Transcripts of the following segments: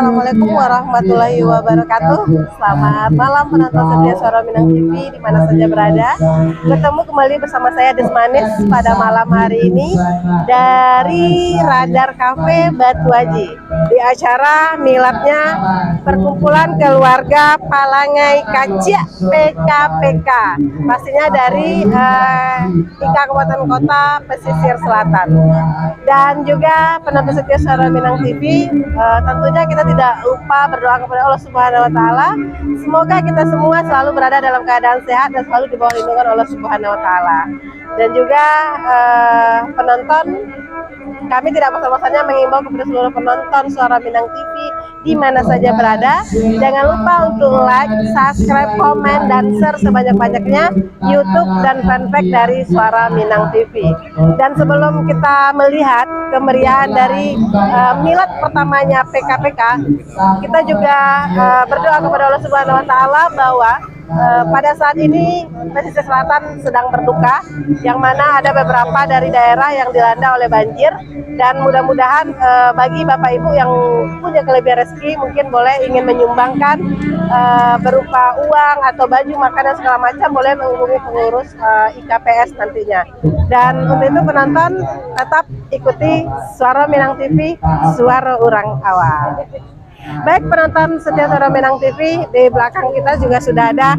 Assalamualaikum warahmatullahi wabarakatuh. Selamat malam penonton setia Suara Minang TV di mana saja berada. Bertemu kembali bersama saya Desmanis pada malam hari ini dari Radar Cafe Batu Aji di acara miladnya perkumpulan keluarga Palangai Kacia PKPK, pastinya dari tiga kabupaten kota pesisir selatan. Dan juga penonton setia Suara Minang TV, tentunya kita tidak lupa berdoa kepada Allah Subhanahu wa taala. Semoga kita semua selalu berada dalam keadaan sehat dan selalu di bawah lindungan Allah Subhanahu wa taala. Dan juga penonton, kami tidak bosan-bosannya mengimbau kepada seluruh penonton Suara Minang TV di mana saja berada, jangan lupa untuk like, subscribe, komen, dan share sebanyak-banyaknya YouTube dan fanpage dari Suara Minang TV. Dan sebelum kita melihat kemeriahan dari milad pertamanya PKPK, kita juga berdoa kepada Allah Subhanahu wa taala bahwa pada saat ini pesisir selatan sedang berduka, yang mana ada beberapa dari daerah yang dilanda oleh banjir. Dan mudah-mudahan bagi Bapak Ibu yang punya kelebihan rezeki, mungkin boleh ingin menyumbangkan berupa uang atau baju, makanan segala macam, boleh menghubungi pengurus IKPS nantinya. Dan untuk itu penonton tetap ikuti Suara Minang TV, suara orang awal. Baik penonton setia Suara Minang TV, di belakang kita juga sudah ada.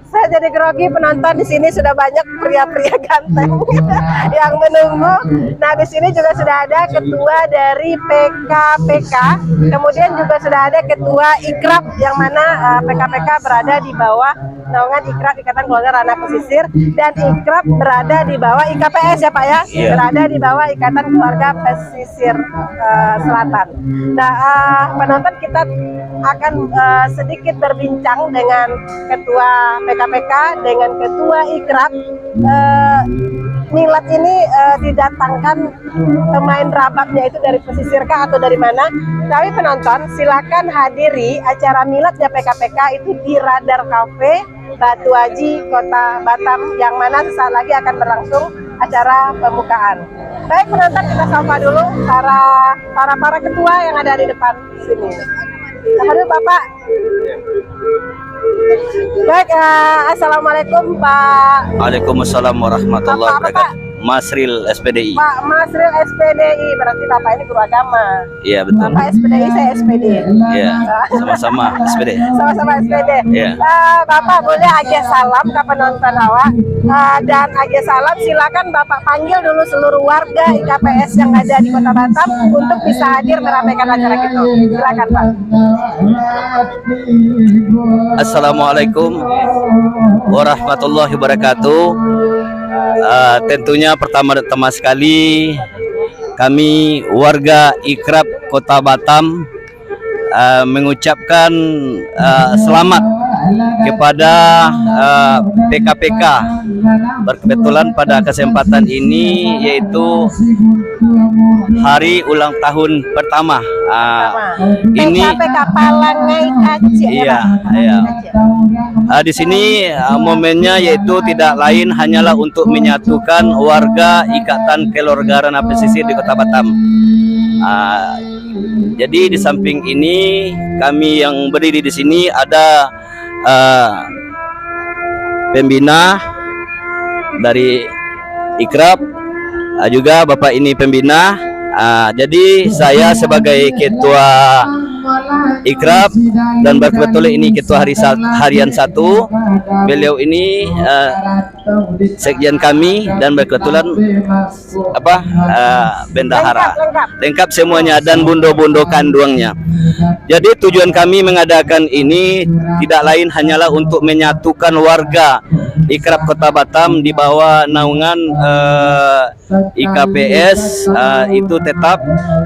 Saya jadi grogi penonton, di sini sudah banyak pria-pria ganteng yang menunggu. Nah di sini juga sudah ada ketua dari PKPK, kemudian juga sudah ada ketua Ikrab, yang mana PKPK berada di bawah naungan Ikrab Ikatan Keluarga Ranah Pesisir, dan Ikrab berada di bawah IKPS ya Pak ya, berada di bawah Ikatan Keluarga Pesisir Selatan. Nah penonton, kita akan sedikit berbincang dengan ketua PKPK, dengan ketua Ikrab. Milad ini didatangkan pemain rababnya itu dari pesisir kah atau dari mana? Tapi penonton silakan hadiri acara miladnya PKPK itu di Radar Cafe Batu Aji, Kota Batam, yang mana sesaat lagi akan berlangsung acara pembukaan. Baik penonton, kita sapa dulu para ketua yang ada di depan sini. Sapa dulu Bapak. Baik, assalamualaikum Pak. Waalaikumsalam warahmatullahi wabarakatuh. Masril SPDI. Pak Masril SPDI, berarti Bapak ini guru agama. Iya betul. Bapak SPDI, saya SPD. Iya, sama-sama SPD. Sama-sama SPD. Iya. Bapak boleh aja salam ke penonton awak, dan aja salam silakan Bapak panggil dulu seluruh warga IKPS yang ada di Kota Batam untuk bisa hadir meramaikan acara kita. Silakan Pak. Assalamualaikum warahmatullahi wabarakatuh. Tentunya pertama-tama sekali kami warga Ikrab Kota Batam mengucapkan selamat kepada PKPK. Berkebetulan pada kesempatan ini yaitu hari ulang tahun pertama. Ini PKPK Palangai Kacia. Iya, iya. Di sini momennya yaitu tidak lain hanyalah untuk menyatukan warga Ikatan Keluarga Ranah Pesisir di Kota Batam. Jadi di samping ini kami yang berdiri di sini ada pembina dari Ikrab, juga Bapak ini pembina. Jadi saya sebagai ketua Ikrab dan berkebetulan ini ketua harian 1. Beliau ini sekjen kami dan berkebetulan bendahara. Lengkap semuanya dan bundo-bundo kanduangnya. Jadi tujuan kami mengadakan ini tidak lain hanyalah untuk menyatukan warga Ikrab Kota Batam di bawah naungan IKPS itu tetap.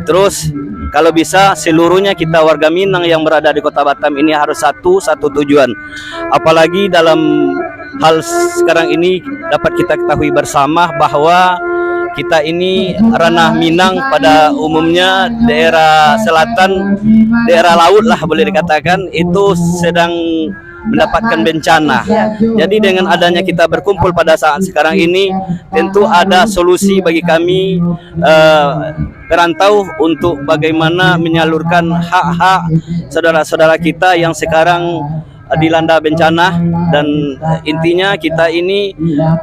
Terus kalau bisa seluruhnya kita warga Minang yang berada di Kota Batam ini harus satu tujuan. Apalagi dalam hal sekarang ini dapat kita ketahui bersama bahwa kita ini ranah Minang pada umumnya daerah selatan, daerah laut lah boleh dikatakan, itu sedang mendapatkan bencana. Jadi dengan adanya kita berkumpul pada saat sekarang ini, tentu ada solusi bagi kami perantau untuk bagaimana menyalurkan hak-hak saudara-saudara kita yang sekarang dilanda bencana. Dan intinya kita ini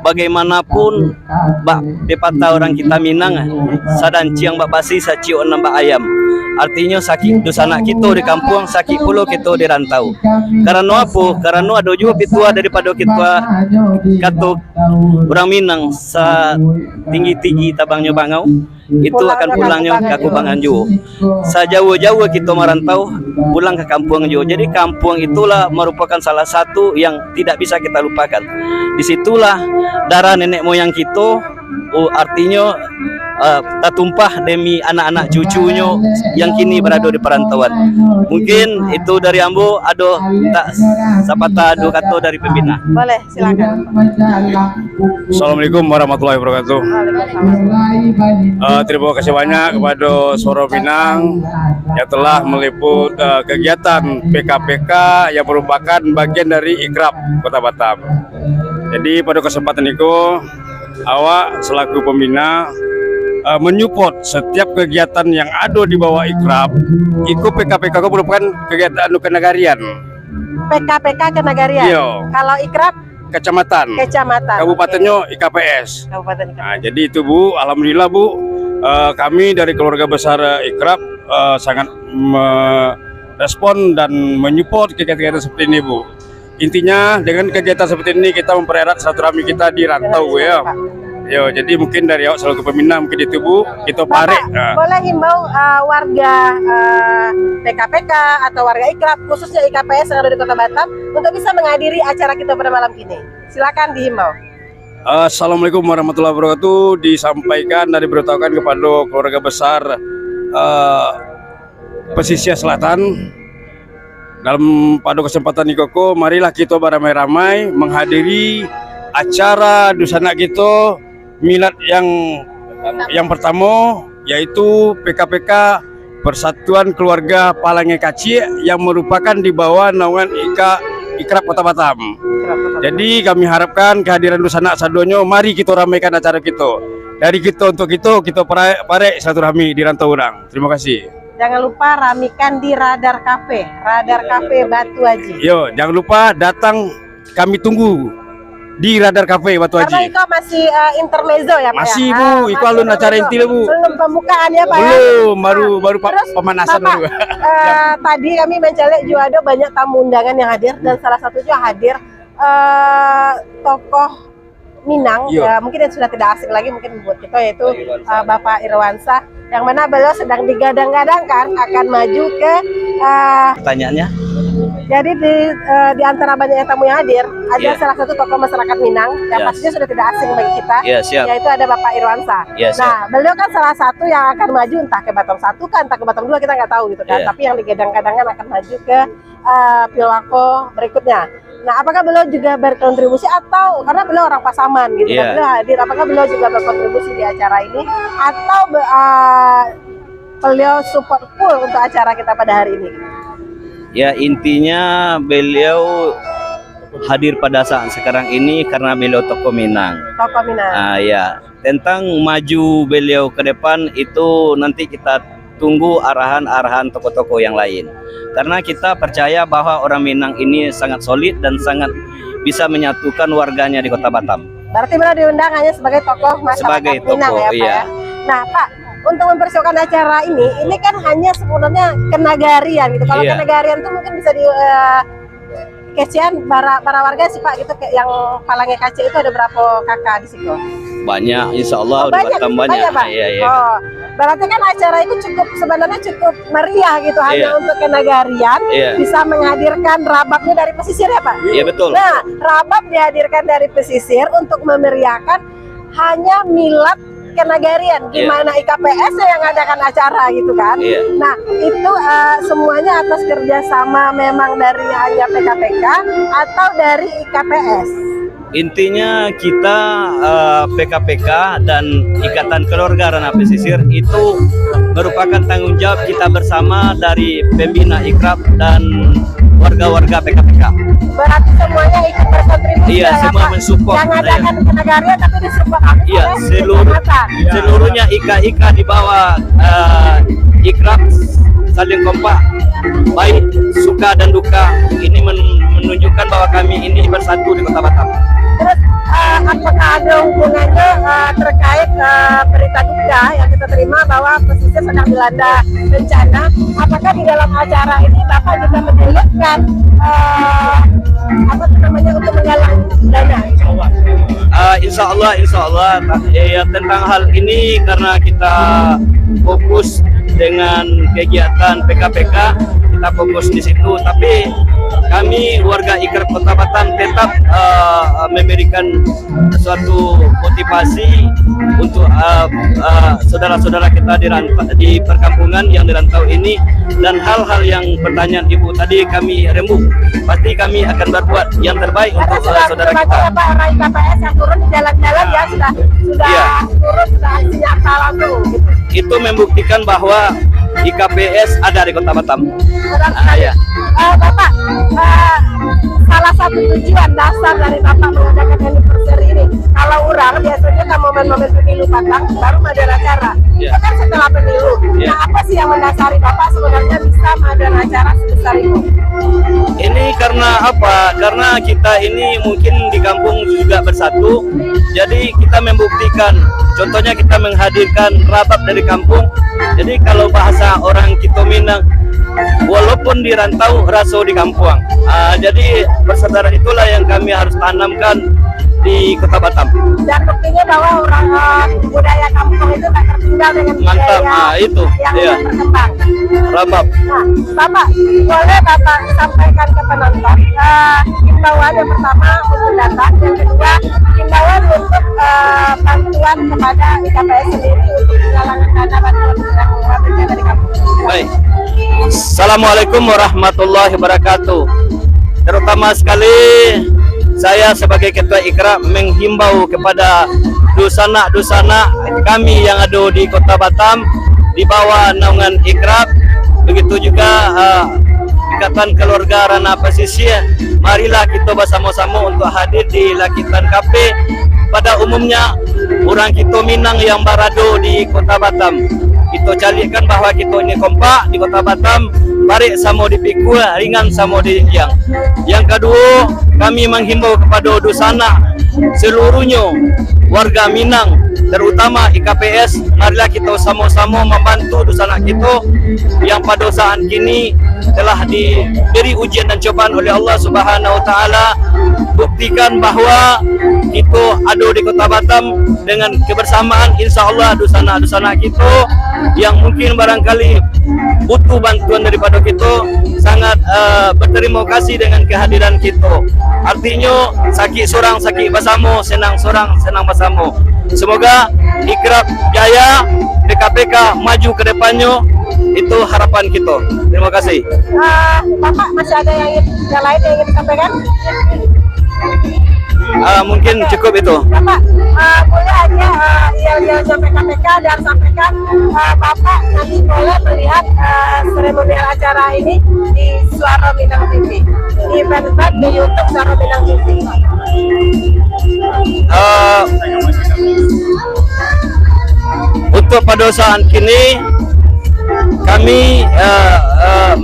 bagaimanapun bepatah orang kita Minang sadan ciang bak basi saciu nambah ayam, artinya sakit dosana kita di kampung, sakit pulau kita di rantau. Karena apa? Karena ada juga pitua daripada kita katuk orang Minang sa tinggi-tinggi tabangnya bangau itu akan pulangnya ke Kubangan juga. Sejauh-jauh kita merantau pulang ke kampung juga. Jadi kampung itulah merupakan salah satu yang tidak bisa kita lupakan. Disitulah darah nenek moyang kita, artinya tertumpah demi anak-anak cucunya yang kini berada di perantauan. Mungkin itu dari Ambo, ada tak sapata dua kata dari pembina. Boleh, silakan. Assalamualaikum warahmatullahi wabarakatuh. Terima kasih banyak kepada Suara Minang yang telah meliput kegiatan PKPK yang merupakan bagian dari Ikrab Kota Batam. Jadi pada kesempatan itu, awak selaku pembina menyupport setiap kegiatan yang ada di bawah Ikrab. Itu PKPK merupakan kegiatan kenegarian. PKPK kenegarian. Iya. Kalau Ikrab Kecamatan. Kabupatennya IKPS. Kabupaten IKPS. Nah, jadi itu Bu, alhamdulillah Bu, kami dari keluarga besar Ikrab sangat merespon dan menyupport kegiatan seperti ini Bu. Intinya dengan kegiatan seperti ini kita mempererat silaturahmi kita di rantau ya. Yo, jadi mungkin dari awak selaku pembina mungkin itu Bu, kita parek. Boleh himbau warga PKPK atau warga Ikrab khususnya IKPS yang ada di Kota Batam untuk bisa menghadiri acara kita pada malam ini. Silakan dihimbau. Assalamualaikum warahmatullahi wabarakatuh. Disampaikan dan diberitahukan kepada keluarga besar Pesisir Selatan. Dalam pada kesempatan ini koko, marilah kita beramai-ramai menghadiri acara Dusana kita milad yang pertama, yaitu PKPK Persatuan Keluarga Palange Kacik yang merupakan di bawah naungan Ikrab Kota Batam. Jadi kami harapkan kehadiran Dusana Sadonyo, mari kita ramaikan acara kita. Dari kita untuk kita parek silaturahmi di rantau orang. Terima kasih. Jangan lupa ramikan di Radar Cafe Batu Haji. Yo, jangan lupa datang, kami tunggu di Radar Cafe Batu Haji. Karena Iko masih intermezzo ya Pak? Masih ya? Bu, Iko alun acara inti Bu. Belum pembukaan ya Pak? Belum, baru Terus, pemanasan Bapak, dulu. tadi kami mencari juga ada banyak tamu undangan yang hadir dan salah satunya hadir tokoh Minang, ya, mungkin yang sudah tidak asing lagi mungkin buat kita, yaitu Bapak Irwansyah, yang mana beliau sedang digadang-gadangkan akan maju ke Pertanyaannya? jadi di antara banyak tamu yang hadir ada salah satu tokoh masyarakat Minang yang pastinya sudah tidak asing bagi kita, yaitu ada Bapak Irwansyah. Nah, beliau kan salah satu yang akan maju entah ke Batam 1 kan, entah ke Batam 2 kita nggak tahu gitu kan, tapi yang digadang-gadangkan akan maju ke Pilwako berikutnya. Nah, apakah beliau juga berkontribusi atau karena beliau orang Pasaman gitu kan, beliau hadir, apakah beliau juga berkontribusi di acara ini atau beliau support full untuk acara kita pada hari ini? Ya, intinya beliau hadir pada saat sekarang ini karena beliau tokoh Minang. Tokoh Minang. Ya, tentang maju beliau ke depan itu nanti kita tunggu arahan-arahan tokoh-tokoh yang lain. Karena kita percaya bahwa orang Minang ini sangat solid dan sangat bisa menyatukan warganya di Kota Batam. Berarti beliau diundang hanya sebagai tokoh masyarakat Minang ya Pak ya? Nah Pak, untuk mempersiapkan acara ini kan hanya sebenarnya kenagarian gitu. Kalau kenagarian itu mungkin bisa di kecian para warga sih Pak gitu, yang Palange Kacik itu ada berapa kakak di situ? Banyak, insya Allah di Batam banyak. Pak? Oh, berarti kan acara itu sebenarnya cukup meriah gitu, hanya untuk kenagarian bisa menghadirkan rababnya dari pesisir ya Pak? Iya betul. Nah, rabab dihadirkan dari pesisir untuk memeriahkan hanya milad kenagarian, gimana IKPS yang ngadakan acara gitu kan. Nah, itu semuanya atas kerjasama memang dari hanya PKPK atau dari IKPS? Intinya kita PKPK dan Ikatan Keluarga Ranah Pesisir itu merupakan tanggung jawab kita bersama dari pembina Ikrab dan warga-warga PKPK. Berarti semuanya ikut berkontribusi Iya, ya, semua Pak? mensupport. Yang adakan ke negara tapi disupport Iya, oleh kecamatan. seluruhnya IKA di bawah Ikrab saling kompak, baik suka dan duka. Ini menunjukkan bahwa kami ini bersatu di Kota Batam. Terus apakah ada hubungannya terkait berita duka yang kita terima bahwa pesisir sedang dilanda bencana? Apakah di dalam acara ini Bapak juga menyebutkan apa namanya untuk menggalang dana? Insya Allah ya, tentang hal ini karena kita fokus dengan kegiatan PKPK, kita fokus di situ. Tapi kami warga Ikrab Kota Batam tetap memberikan suatu motivasi untuk saudara-saudara kita di perkampungan yang dirantau ini, dan hal-hal yang pertanyaan Ibu tadi kami remuk. Pasti kami akan berbuat yang terbaik Karena untuk sudah saudara kita. Pak orang KPS yang turun di jalan-jalan ya sudah Iya. turun sudah nyata langsung. Gitu. Itu membuktikan bahwa IKPS ada di Kota Batam. Benar sekali. Ya. Bapak, salah satu tujuan dasar dari Bapak mengadakan anniversary ini, kalau orang biasanya kan momen-momen pemilu Batam baru mengadakan acara. Ya. Itu kan setelah pemilu. Ya. Nah, apa sih yang mendasari Bapak sebenarnya bisa mengadakan acara sebesar itu? Ini karena apa? Karena kita ini mungkin di kampung juga bersatu. Jadi kita membuktikan. Contohnya kita menghadirkan rabab dari kampung. Jadi kalau bahasa orang Kito Minang, walaupun di rantau, raso di kampung. Jadi persaudaraan itulah yang kami harus tanamkan di Kota Batam. Dan buktinya bahwa orang budaya kampung itu tak tertinggal dengan Mantap, budaya itu, yang iya. berkembang. Rabab. Nah, Bapak, boleh Bapak sampaikan ke penonton himbauan yang pertama untuk datang, yang kedua himbauan untuk bantuan kepada IKPS sendiri untuk penggalangan dana bantuan bencana di kampung. Baik. Assalamualaikum warahmatullahi wabarakatuh. Terutama sekali saya sebagai Ketua Ikrab menghimbau kepada dusana-dusana kami yang ada di Kota Batam di bawah naungan Ikrab, begitu juga Ikatan Keluarga Ranah Pesisir. Marilah kita bersama-sama untuk hadir di Lakitan Kafe. Pada umumnya orang Kito Minang yang berada di Kota Batam, kita carikan bahwa kita ini kompak di Kota Batam, barik sama dipikul, ringan sama diinjang. Yang kedua, kami menghimbau kepada dusana seluruhnya warga Minang, terutama IKPS, marilah kita sama-sama membantu dusana kita yang pada saat kini telah diberi ujian dan cobaan oleh Allah Subhanahu wa taala. Buktikan bahwa kita ada di Kota Batam dengan kebersamaan, insya Allah dusana-dusana kita yang mungkin barangkali butuh bantuan daripada kita sangat berterima kasih dengan kehadiran kita. Artinya sakit seorang sakit bersama, senang seorang senang bersama. Semoga Ikrab jaya, PKPK maju ke depannya, itu harapan kita. Terima kasih. Bapak masih ada yang lain yang ingin disampaikan? Mungkin cukup itu. Bapak, boleh aja yang sampai KPK dan sampaikan Bapak nanti boleh melihat seremonial acara ini di Suara Minang TV, di fanpage di YouTube Suara Minang TV. Untuk pada saat kini kami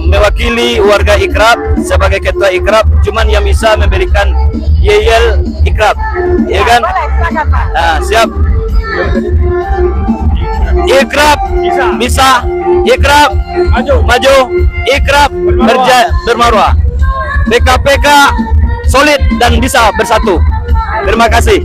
mewakili warga Ikrab sebagai Ketua Ikrab, cuman yang bisa memberikan yel Ikrab, ya kan? Boleh, silakan Pak. Nah, siap. Ikrab bisa, Ikrab maju, Ikrab bermarwah, PKPK solid dan bisa bersatu. Terima kasih.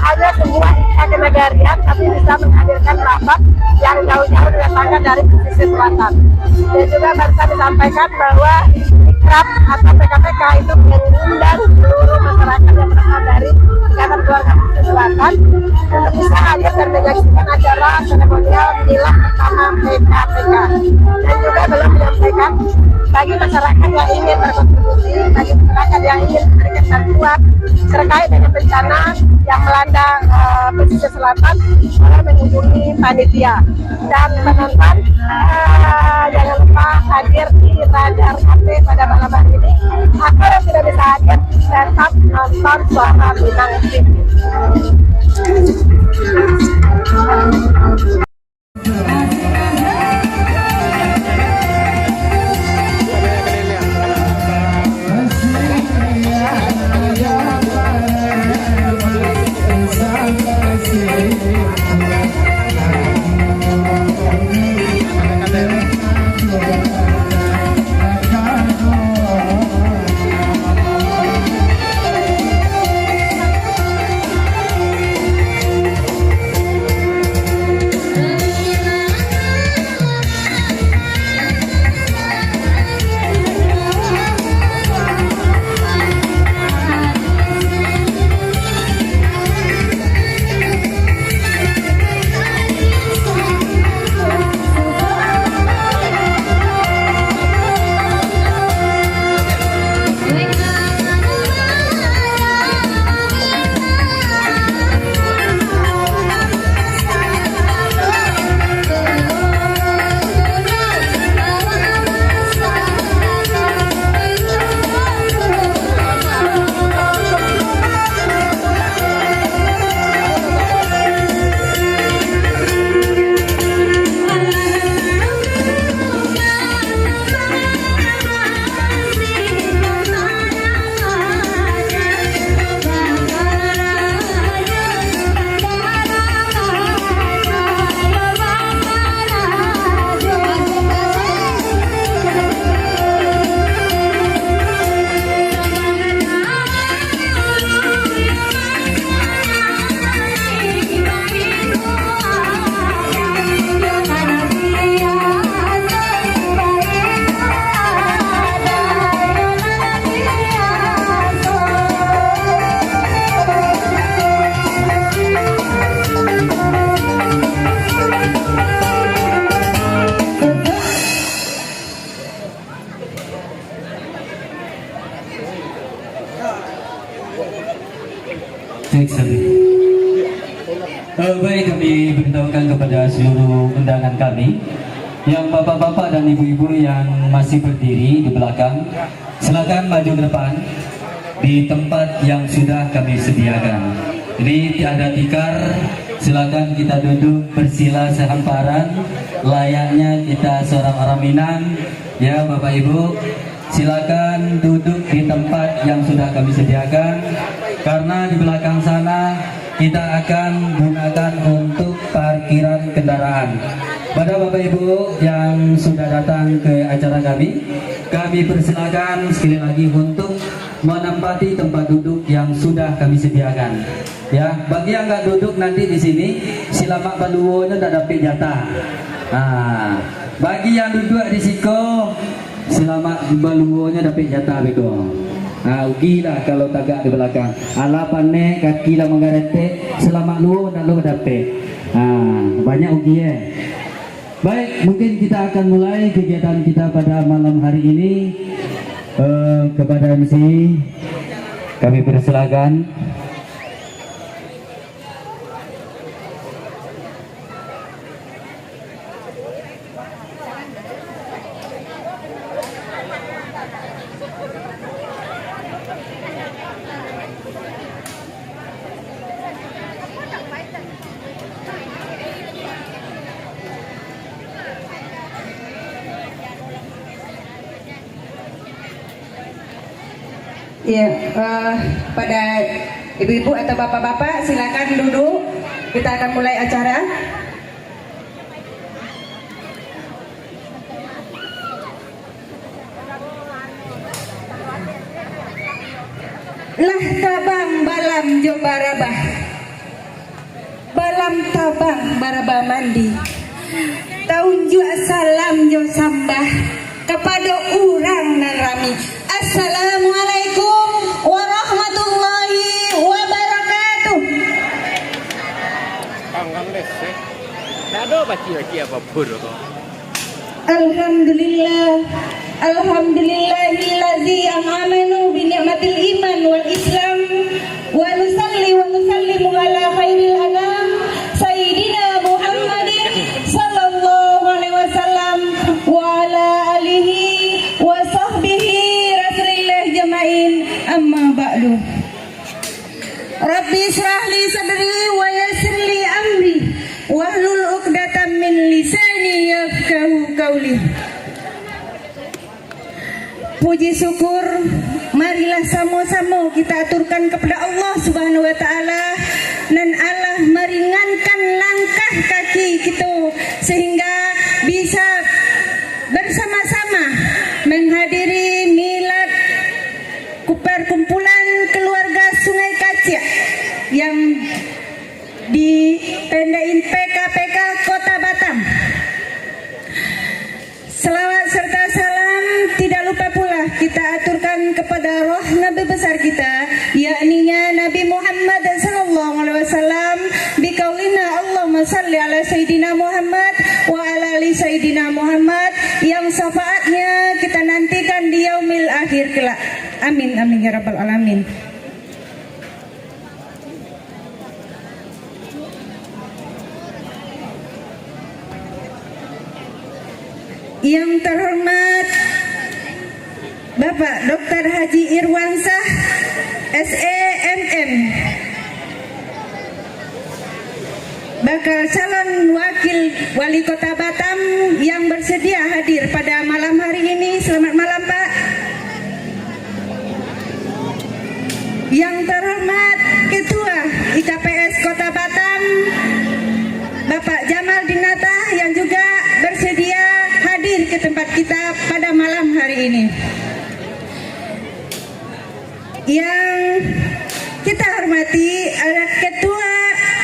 Hanya sebuah kenegarian tapi bisa menghadirkan rapat yang jauh-jauh datangkan dari pesisir selatan. Dan juga barusan disampaikan bahwa Ikrab atau PKPK itu mengundang seluruh masyarakat yang berasal dari Ikatan Keluarga Pesisir Selatan untuk bisa hadir dan menyaksikan acara seremonial inilah pertama PKPK. Dan juga belum menyampaikan bagi masyarakat yang ingin berkontribusi, bagi masyarakat yang ingin memberikan bantuan terkait dengan bencana yang melanda pesisir selatan Selatan boleh menghubungi panitia. Dan penonton jangan lupa hadir di Radar Cafe pada malam hari ini. Atau yang tidak bisa hadir tetap nonton Suara Minang TV. Baik, kami beritahukan kepada seluruh undangan kami yang bapak-bapak dan ibu-ibu yang masih berdiri di belakang, silakan maju ke depan di tempat yang sudah kami sediakan. Jadi tiada tikar, silakan kita duduk bersila sehamparan layaknya kita seorang orang Minang. Ya Bapak Ibu, silakan duduk di tempat yang sudah kami sediakan, karena di belakang sana kita akan gunakan untuk parkiran kendaraan. Pada Bapak Ibu yang sudah datang ke acara kami persilakan sekali lagi untuk menempati tempat duduk yang sudah kami sediakan. Ya, bagi yang nggak duduk nanti di sini, silamak baluonya tak dapat jatah. Nah, bagi yang duduk di siko, silamak baluonya dapat jatah beko. Nah, ugilah kalau tagak di belakang. Alapan ne kaki lah menggarete, selamat luo nak luo dapat. Nah, banyak ugi ya. Baik, mungkin kita akan mulai kegiatan kita pada malam hari ini. Kepada MC kami persilakan. Ya, pada ibu-ibu atau bapak-bapak silakan duduk. Kita akan mulai acara. Lah tabang balam jo barabah, balam tabang barabah mandi. Tahun jua salam jo sambah kepada orang nan rami. Assalamualaikum warahmatullahi wabarakatuh. Alhamdulillah, alhamdulillahillazi amanu bi ni'matil iman wal islam wa nusalli wa nusallimu ala khairil anam qauli. Puji syukur marilah sama-sama kita aturkan kepada Allah Subhanahu wa taala, dan Allah meringankan langkah kaki kita sehingga bisa bersama-sama menghadiri milad perkumpulan keluarga Sungai Kacia yang dipendain PKPK Kota Batam. Selawat serta salam tidak lupa pula kita aturkan kepada roh Nabi besar kita, yakninya Nabi Muhammad sallallahu alaihi wasallam, biqaulina Allahumma salli ala Sayyidina Muhammad wa ala ali Sayyidina Muhammad, yang syafaatnya kita nantikan di yaumil akhir kelak. Amin amin ya rabbal alamin. Yang terhormat Bapak Dr. Haji Irwansah SEMM, bakal calon wakil wali kota Batam yang bersedia hadir pada malam hari ini. Selamat malam Pak. Yang terhormat Ketua IKPS Kota Batam Bapak Jamal Dinata yang juga bersedia hadir ke tempat kita pada malam hari ini. Yang kita hormati adalah Ketua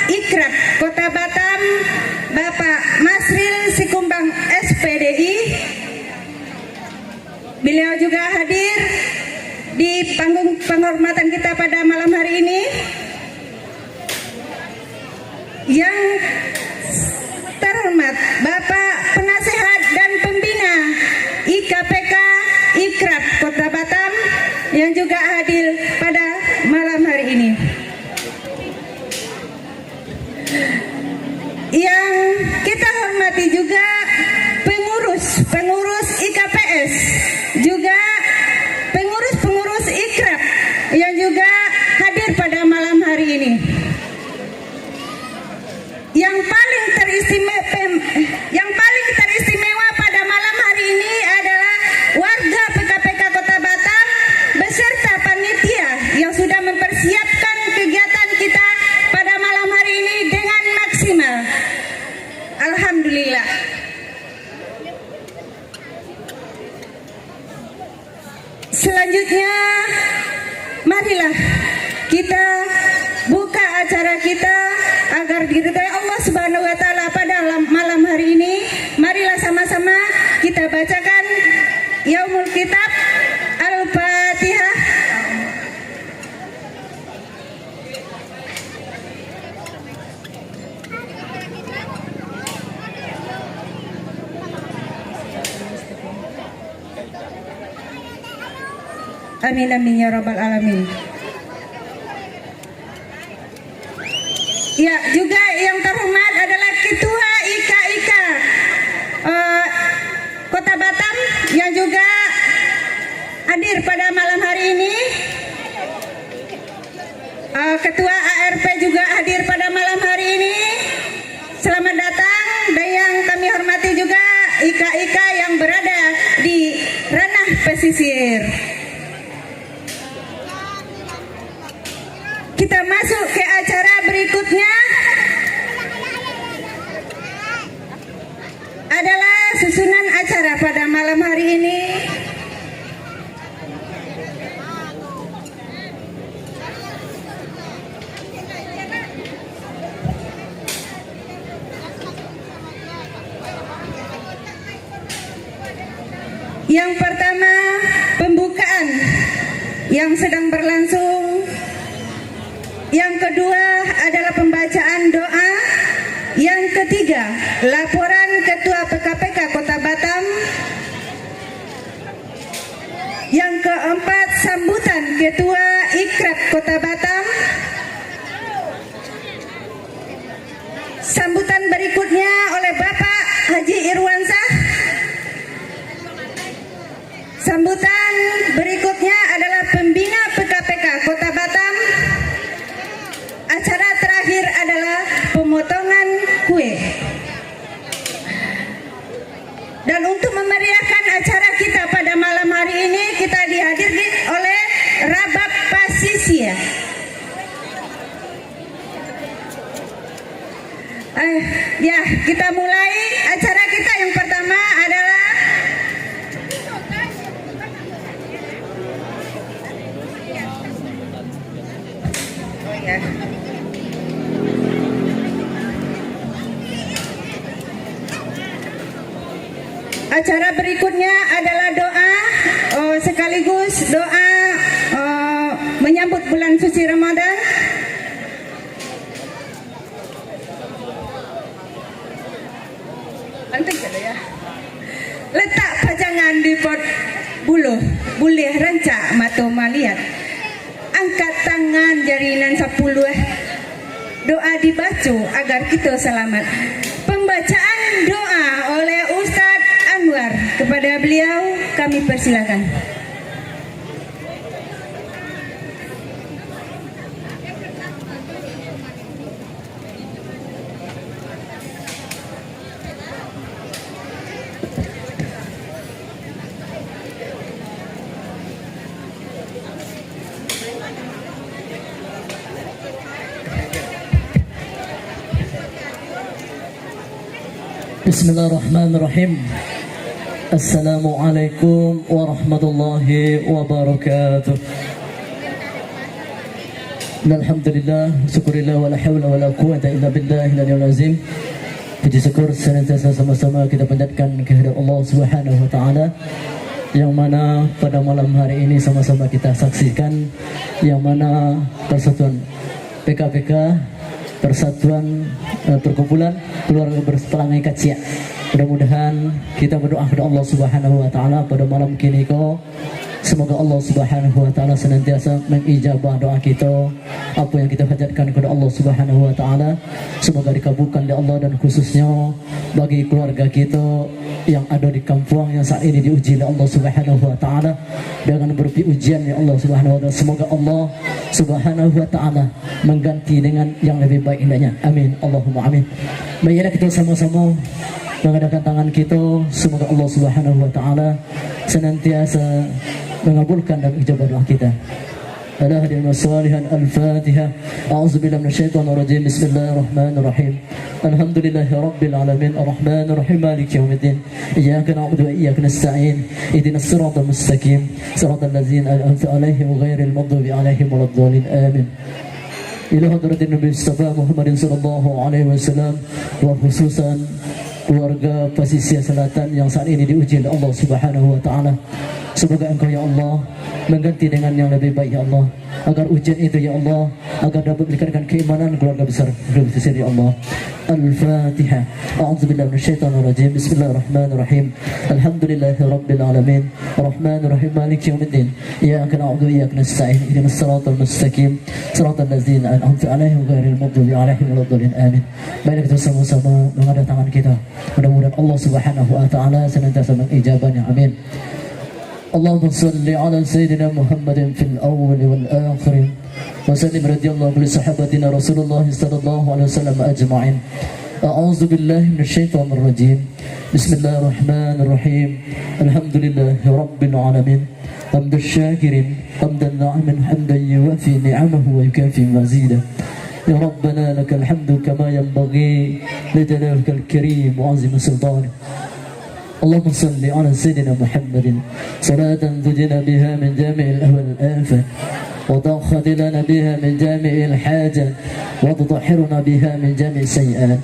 Ikrab Kota Batam Bapak Masril Sikumbang SPDI. Beliau juga hadir di panggung penghormatan kita pada malam hari ini. Yang terhormat Bapak Penasehat dan Pembina IKPK Ikrab Kota Batam yang juga hadir pada malam hari ini. Yang kita hormati juga pengurus IKPS, juga pengurus Ikrab yang juga hadir pada malam hari ini. Yang paling teristimewa pada malam hari ini adalah warga PKPK Kota Batam beserta panitia yang sudah mempersiapkan kegiatan kita pada malam hari ini dengan maksimal. Alhamdulillah. Selanjutnya, marilah kita buka acara kita agar diridhai Allah Subhanahu wa taala pada malam hari ini. Marilah sama-sama kita bacakan Yaumul Kitab Al-Fatihah. Amin amin ya rabbal alamin. Ya, juga yang terhormat adalah Ketua IKIK Kota Batam yang juga hadir pada malam hari ini. Ketua ARP juga hadir pada malam hari ini. Selamat datang. Dan yang kami hormati juga IKIK yang berada di ranah pesisir. Kita masuk ke acara berikutnya adalah susunan acara pada malam hari ini. Yang pertama, pembukaan yang sedang berlangsung. Yang kedua adalah pembacaan doa. Yang ketiga, laporan Ketua PKPK Kota Batam. Yang keempat, sambutan Ketua Ikrab Kota Batam. Sambutan berikutnya oleh Bapak Haji Irwansah. Sambutan berikutnya adalah pembina PKPK Kota Batam. Acara terakhir adalah pemotongan kue. Dan Ya, kita mulai acara kita. Yang pertama adalah acara berikutnya adalah doa sekaligus doa menyambut bulan suci Ramadan. Ya. Letak pajangan di pot buluh, boleh rancak mata maliat. Angkat tangan jarinan 10. Doa dibaca agar kita selamat. Pembacaan doa oleh Ustadz Anwar. Kepada beliau kami persilakan. Bismillahirrahmanirrahim. Assalamualaikum warahmatullahi wabarakatuh. Alhamdulillah, syukurillah, wala hawla wala quwata illa billahi al-aliyyil azim. Puji syukur senantiasa sama-sama kita panjatkan kehadirat Allah Subhanahu wa taala, yang mana pada malam hari ini sama-sama kita saksikan, yang mana persatuan PKPK, persatuan perkumpulan keluarga berpelangai kacia. Mudah-mudahan kita berdoa kepada Allah Subhanahu wa taala pada malam kini ko, semoga Allah Subhanahu wa taala senantiasa mengijabah doa kita, apa yang kita hajatkan kepada Allah Subhanahu wa taala semoga dikabulkan oleh Allah, dan khususnya bagi keluarga kita yang ada di kampung yang saat ini diuji oleh Allah Subhanahu wa taala dengan berbagai ujian ya Allah Subhanahu wa taala, semoga Allah Subhanahu wa taala mengganti dengan yang lebih baik indahnya. Amin, Allahumma amin. Marilah kita sama-sama mengadakan tangan kita, semoga Allah Subhanahu wa taala senantiasa mengabulkan dan ijabah doa kita. Ala hadirin wassalihan, al-Fatihah. A'udzubillahi minasyaitonir rajim. Bismillahirrahmanirrahim. Alhamdulillahi rabbil alamin, arrahmanir rahim, maliki yaumiddin. Iyyaka na'budu wa iyyaka nasta'in. Ihdinas siratal mustaqim, siratal ladzina an'amta 'alaihim ghairil maghdubi 'alaihim waladdallin. Amin. Ila hadratin Nabi Mustafa Muhammadin sallallahu alaihi wasallam, wa khususan keluarga Pasisir Selatan yang saat ini diuji oleh Allah Subhanahu wa taala. Semoga Engkau ya Allah mengganti dengan yang lebih baik ya Allah, agar ujian itu ya Allah agar dapat meningkatkan keimanan keluarga besar ya Allah. Al-Fatihah. A'udzubillahi minasyaitonir rajim. Bismillahirrahmanirrahim. Alhamdulillahi rabbil alamin, arrahmanir rahim, maliki yaumiddin. Iyyaka na'budu wa iyyaka nasta'in. Ihdinas siratal mustaqim, siratal ladzina an'amta 'alaihim ghairil maghdubi 'alaihim waladdallin. Amin. Baiklah, kita sama-sama mengangkat tangan kita. Mudah-mudahan Allah Subhanahu wa taala senantiasa mengijabahnya. Amin. Allahumma salli ala sayyidina Muhammadin fil awwal wal akhir wa sallim radhiyallahu li sahabatina Rasulullah sallallahu alaihi wasallam ajma'in. A'udzu billahi minasyaitonir rajim. Bismillahirrahmanirrahim. Alhamdulillahi rabbil alamin. Hamdan syakirin, hamdan na'iman, hamdan yuwafi ni'amahu wa yukafi mazidah. Ya Rabbana lakal hamdu kama yanbaghi li jalalika al-karim wa 'azimi sultanik. اللهم صل على سيدنا محمد صلاة تجينا بها من جامع الأهوال والآفات، وتأخذ لنا بها من جامع الحاجات، وتطهرنا بها من جامع السيئات،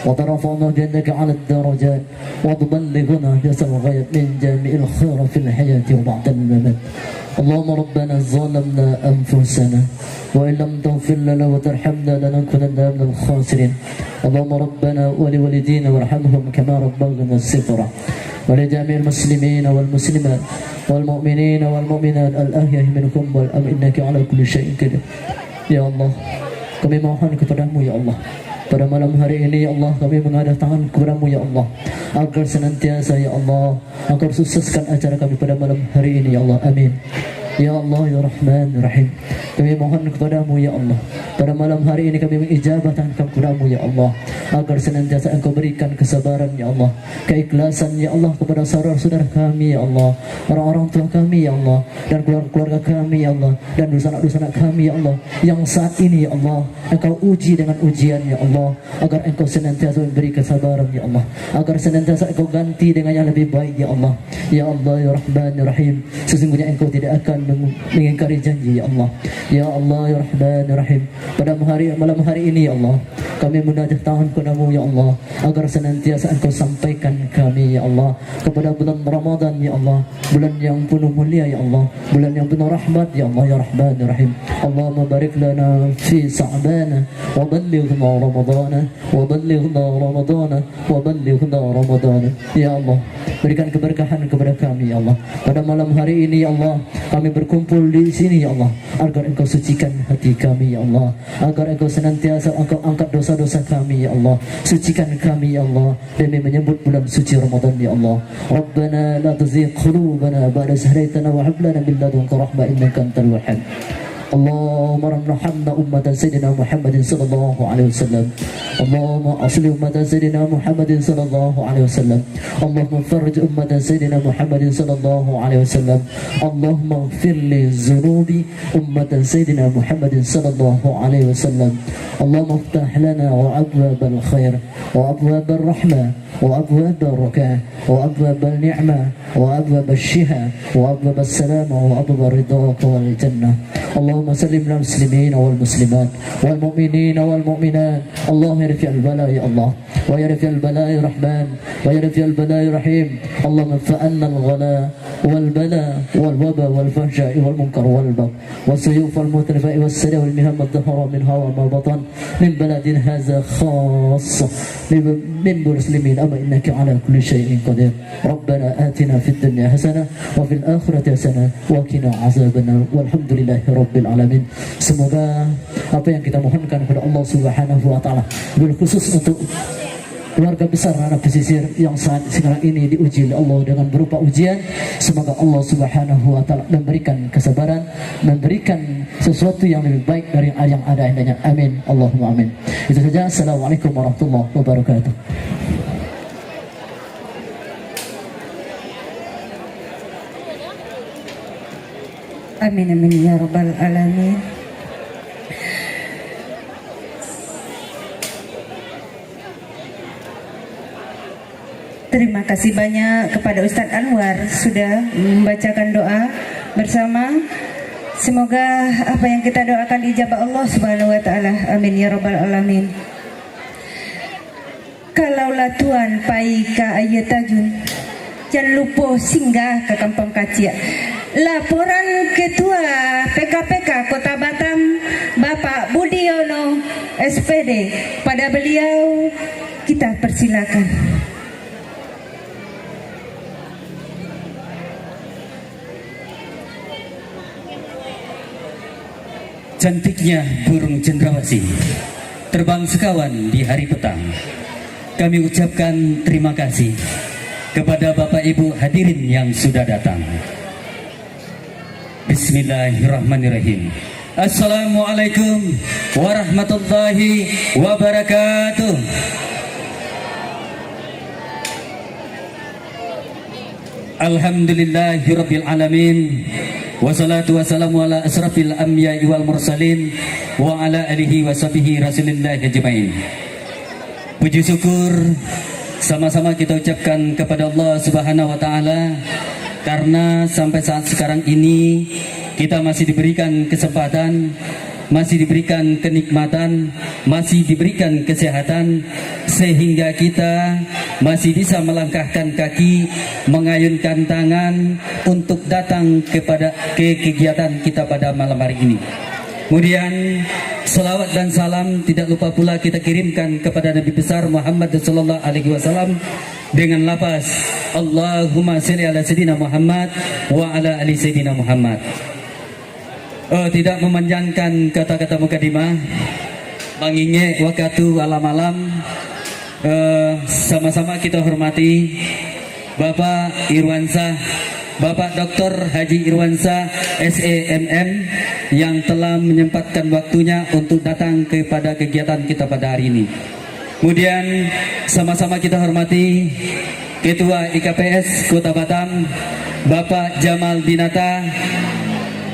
وترفعنا بأنك على الدرجات، وتبلغنا بأسر الغاية من جامع الخير في الحياة وبعد الممات. اللهم ربنا ظلمنا أنفسنا وإن لم تغفر لنا وترحمنا لنكونن من الخاسرين. اللهم ربنا ولوالدينا وارحمهم كما ربونا صغرا، ولجميع المسلمين والمسلمات والمؤمنين والمؤمنات الأحياء منكم والأموات إنك على كل شيء قدير. Ya Allah, kami mohon kepadamu ya Allah, pada malam hari ini ya Allah kami menghadap tangan kepadamu ya Allah, agar senantiasa ya Allah agar sukseskan acara kami pada malam hari ini ya Allah. Amin. Ya Allah ya Rahman ya Rahim. Kami mohon kepadamu ya Allah, pada malam hari ini kami mengijabahkan kepadamu ya Allah, agar senantiasa Engkau berikan kesabaran ya Allah, keikhlasan ya Allah kepada saudara-saudara kami ya Allah, orang-orang tua kami ya Allah, dan keluarga kami ya Allah, dan dosa-dosa kami ya Allah, yang saat ini ya Allah Engkau uji dengan ujian ya Allah, agar Engkau senantiasa memberi kesabaran ya Allah, agar senantiasa Engkau ganti dengan yang lebih baik ya Allah. Ya Allah ya Rahman ya Rahim, sesungguhnya Engkau tidak akan mengingkari janji ya Allah. Ya Allah ya Rahman ya Rahim, pada malam hari ini ya Allah, kami menajah tangan kepadamu ya Allah, agar senantiasa Engkau sampaikan kami ya Allah kepada bulan Ramadan ya Allah, bulan yang penuh mulia ya Allah, bulan yang penuh rahmat ya Allah ya Rahman ya Rahim. Allahumma barik lana fi sa'bana wa ballighna ramadana wa ballighna ramadana wa ballighna ramadana. Ya Allah, berikan keberkahan kepada kami ya Allah. Pada malam hari ini ya Allah, kami berkumpul di sini ya Allah, agar Engkau sucikan hati kami ya Allah, agar Engkau senantiasa Engkau angkat dosa-dosa kami ya Allah, sucikan kami ya Allah demi menyambut bulan suci Ramadan ya Allah. Rabbana la tuzigh qulubana ba'da idh hadaytana wa hab lana min ladunka rahmah innaka antal wahhab. اللهم ارحمنا أمة سيدنا محمد صلى الله عليه وسلم. اللهم أصل أمة سيدنا محمد صلى الله عليه وسلم. اللهم فرج أمة سيدنا محمد صلى الله عليه وسلم. اللهم اغفر لذنوب أمة سيدنا محمد صلى الله عليه وسلم. اللهم افتح لنا وأبواب الخير وأبواب الرحمة وأبواب الركاء وأبواب النعمة وأبواب الشفاء وأبواب السلامة وأبواب رضاك والجنة. اللهم سلم المسلمين والمسلمات والمؤمنين والمؤمنات. اللهم يرفع البلاء يا الله، ويرفع البلاء الرحمن، ويرفع البلاء الرحيم. اللهم فأنا الغلاء والبلاء والوباء والفحشاء والمنكر والبغي والسيوف المترفة والسرى والمهام الظهر منها وما بطن من بلد هذا خاصة من المسلمين. أما إنك على كل شيء قدير. ربنا آتنا في الدنيا حسنة وفي الآخرة حسنة وقنا عذاب النار والحمد لله rabbil alamin. Semoga apa yang kita mohonkan kepada Allah Subhanahu wa taala, khusus untuk keluarga besar anak pesisir yang saat sekarang ini diuji oleh Allah dengan berupa ujian, semoga Allah Subhanahu wa taala memberikan kesabaran, memberikan sesuatu yang lebih baik dari yang ada adanya. Amin. Allahumma amin. Itu saja. Assalamualaikum warahmatullahi wabarakatuh. Amin amin ya rabbal alamin. Terima kasih banyak kepada Ustadz Anwar sudah membacakan doa bersama. Semoga apa yang kita doakan dijabah Allah Subhanahu wa taala. Amin ya rabbal alamin. Kalaulah Tuhan pai ka Ayatajun, jangan lupa singgah ke Kampung Kaciak. Laporan Ketua PKPK Kota Batam Bapak Budiono SPD, pada beliau kita persilakan. Cantiknya burung cendrawasih terbang sekawan di hari petang. Kami ucapkan terima kasih kepada Bapak Ibu hadirin yang sudah datang. Bismillahirrahmanirrahim. Assalamualaikum warahmatullahi wabarakatuh. Alhamdulillahirabbil alamin. Wassalatu wassalamu ala asrafil anbiya'i wal mursalin wa ala alihi washabihi rasulillahi ajmain. Puji syukur sama-sama kita ucapkan kepada Allah Subhanahu wa taala, karena sampai saat sekarang ini kita masih diberikan kesempatan, masih diberikan kenikmatan, masih diberikan kesehatan, sehingga kita masih bisa melangkahkan kaki, mengayunkan tangan untuk datang ke kegiatan kita pada malam hari ini. Kemudian selawat dan salam tidak lupa pula kita kirimkan kepada Nabi besar Muhammad sallallahu alaihi wasallam dengan lafaz Allahumma shalli ala sayyidina Muhammad wa ala ali sayyidina Muhammad. Tidak memanjangkan kata-kata mukadimah, mengingat waktu malam-malam, sama-sama kita hormati Bapak Irwansyah Bapak Dr. Haji Irwansyah SEMM yang telah menyempatkan waktunya untuk datang kepada kegiatan kita pada hari ini. Kemudian sama-sama kita hormati Ketua IKPS Kota Batam Bapak Jamal Dinata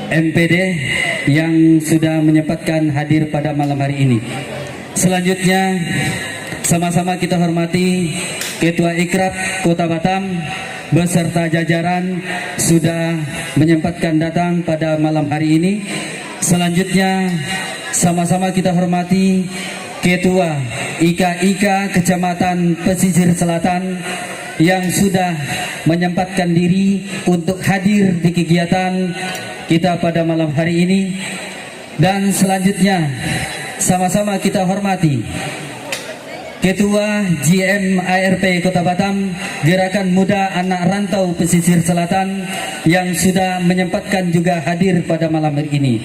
MPD yang sudah menyempatkan hadir pada malam hari ini. Selanjutnya sama-sama kita hormati Ketua Ikrab Kota Batam beserta jajaran sudah menyempatkan datang pada malam hari ini. Selanjutnya sama-sama kita hormati Ketua IKIK Kecamatan Pesisir Selatan yang sudah menyempatkan diri untuk hadir di kegiatan kita pada malam hari ini. Dan selanjutnya sama-sama kita hormati Ketua GMARP Kota Batam Gerakan Muda Anak Rantau Pesisir Selatan yang sudah menyempatkan juga hadir pada malam hari ini.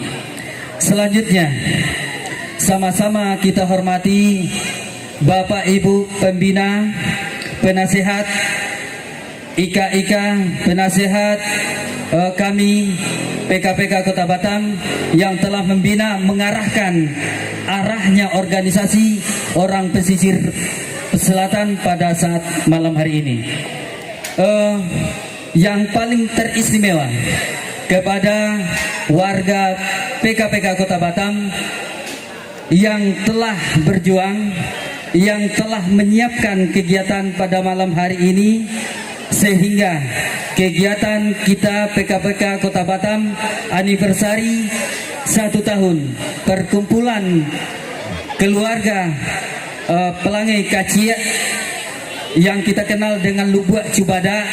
Selanjutnya sama-sama kita hormati Bapak Ibu Pembina, Penasehat IKIK, penasehat kami PKPK Kota Batam yang telah membina, mengarahkan arahnya organisasi orang pesisir selatan pada saat malam hari ini. Yang paling teristimewa kepada warga PKPK Kota Batam yang telah berjuang, yang telah menyiapkan kegiatan pada malam hari ini, sehingga kegiatan kita PKPK Kota Batam anniversary 1 tahun perkumpulan keluarga Pelangi Kacia yang kita kenal dengan Lubuk Cubada.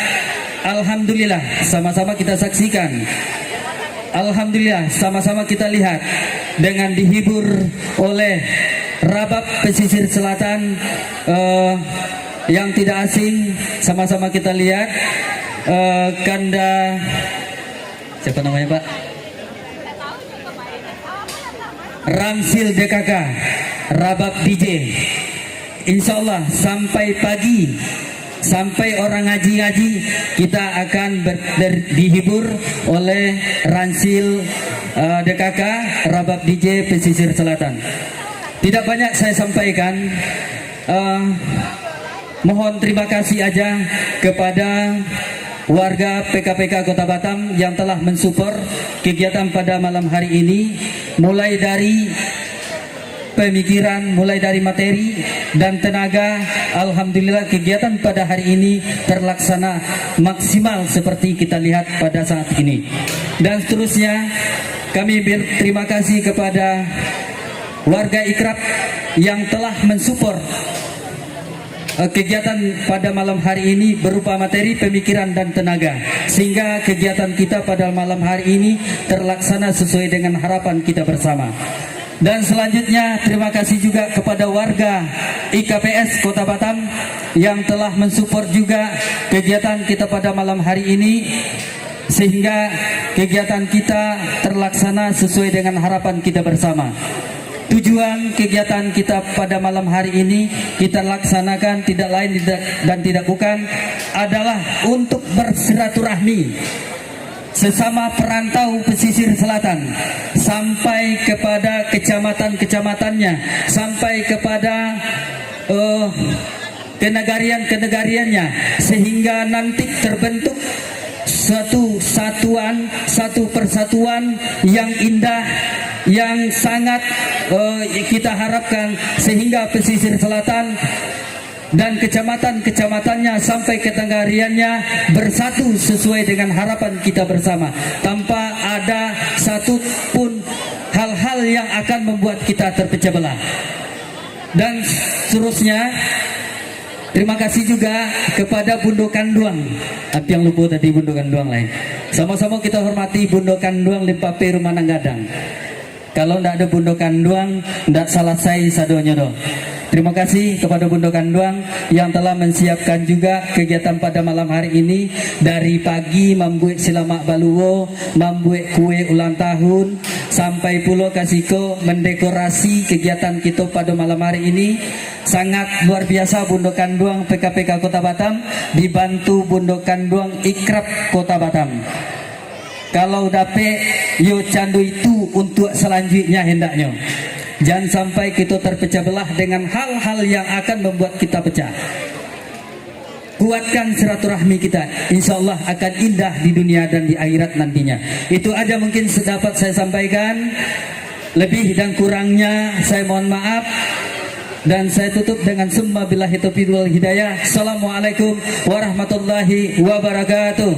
Alhamdulillah sama-sama kita saksikan, alhamdulillah sama-sama kita lihat dengan dihibur oleh Rabab Pesisir Selatan yang tidak asing. Sama-sama kita lihat Kanda, siapa namanya Pak? Ramsil DKK, Rabab DJ. Insya Allah sampai pagi, sampai orang ngaji-ngaji kita akan dihibur oleh Ramsil DKK, Rabab DJ Pesisir Selatan. Tidak banyak saya sampaikan, mohon terima kasih aja kepada warga PKPK Kota Batam yang telah mensupport kegiatan pada malam hari ini, mulai dari pemikiran, mulai dari materi dan tenaga. Alhamdulillah kegiatan pada hari ini terlaksana maksimal seperti kita lihat pada saat ini. Dan seterusnya kami berterima kasih kepada warga Ikrab yang telah mensupport kegiatan pada malam hari ini berupa materi, pemikiran dan tenaga, sehingga kegiatan kita pada malam hari ini terlaksana sesuai dengan harapan kita bersama. Dan selanjutnya terima kasih juga kepada warga IKPS Kota Batam yang telah mensupport juga kegiatan kita pada malam hari ini, sehingga kegiatan kita terlaksana sesuai dengan harapan kita bersama. Tujuan kegiatan kita pada malam hari ini kita laksanakan tidak lain dan tidak bukan adalah untuk bersilaturahmi sesama perantau pesisir selatan sampai kepada kecamatan-kecamatannya, sampai kepada kenegarian-kenegariannya, sehingga nanti terbentuk satu satuan, satu persatuan yang indah, yang sangat kita harapkan, sehingga pesisir selatan dan kecamatan-kecamatannya sampai kenegariannya bersatu sesuai dengan harapan kita bersama, tanpa ada satu pun hal-hal yang akan membuat kita terpecah belah. Dan seterusnya terima kasih juga kepada Bundo Kanduang. Apa yang lupa tadi Bundo Kanduang lain. Sama-sama kita hormati Bundo Kanduang Limpape Rumah Nanggadang. Kalau tidak ada Bundo Kanduang, tidak salah saya sadonya doh. Terima kasih kepada Bundo Kanduang yang telah menyiapkan juga kegiatan pada malam hari ini. Dari pagi membuat silamak baluwo, membuat kue ulang tahun, sampai pulau Kasiko mendekorasi kegiatan kita pada malam hari ini. Sangat luar biasa Bundo Kanduang PKPK Kota Batam dibantu Bundo Kanduang Ikrab Kota Batam. Kalau dapet yo candu itu untuk selanjutnya hendaknya. Jangan sampai kita terpecah belah dengan hal-hal yang akan membuat kita pecah. Kuatkan silaturahmi kita, insya Allah akan indah di dunia dan di akhirat nantinya. Itu aja mungkin dapat saya sampaikan. Lebih dan kurangnya saya mohon maaf. Dan saya tutup dengan summa billahi taufiq wal hidayah. Assalamualaikum warahmatullahi wabarakatuh.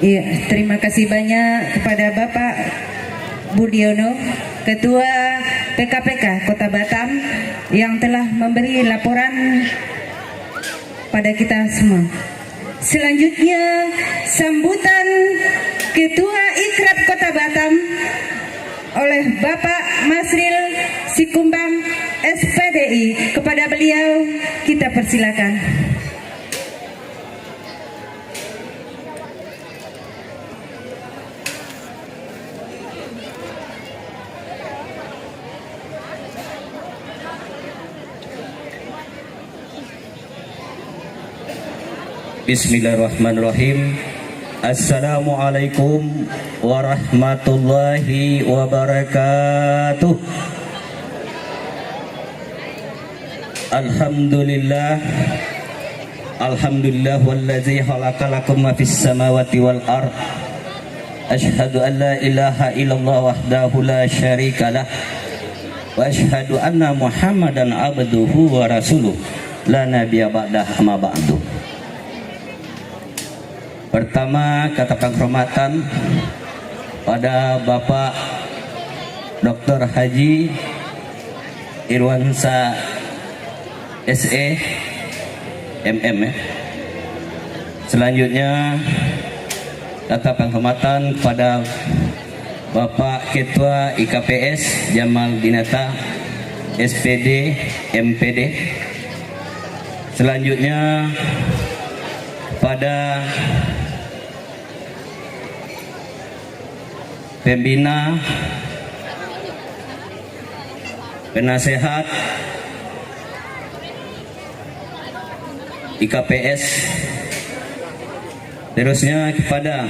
Iya, terima kasih banyak kepada Bapak Budiono, Ketua PKPK Kota Batam yang telah memberi laporan pada kita semua. Selanjutnya sambutan Ketua Ikrab Kota Batam oleh Bapak Masril Sikumbang SPDI. Kepada beliau kita persilakan. Bismillahirrahmanirrahim. Assalamualaikum warahmatullahi wabarakatuh. Alhamdulillah. Alhamdulillah wallazi khalaqalakum ma fis samawati wal ard. Asyhadu an la ilaha illallah wahdahu la syarikalah wa asyhadu anna Muhammadan abduhu wa rasuluh la nabiyya ba'dahu ma ba'du. Pertama, kata penghormatan pada Bapak Dr. Haji Irwansa SE MM. Selanjutnya, kata penghormatan kepada Bapak Ketua IKPS Jamal Dinata SPD MPD. Selanjutnya, pada pembina, penasehat IKPS, terusnya kepada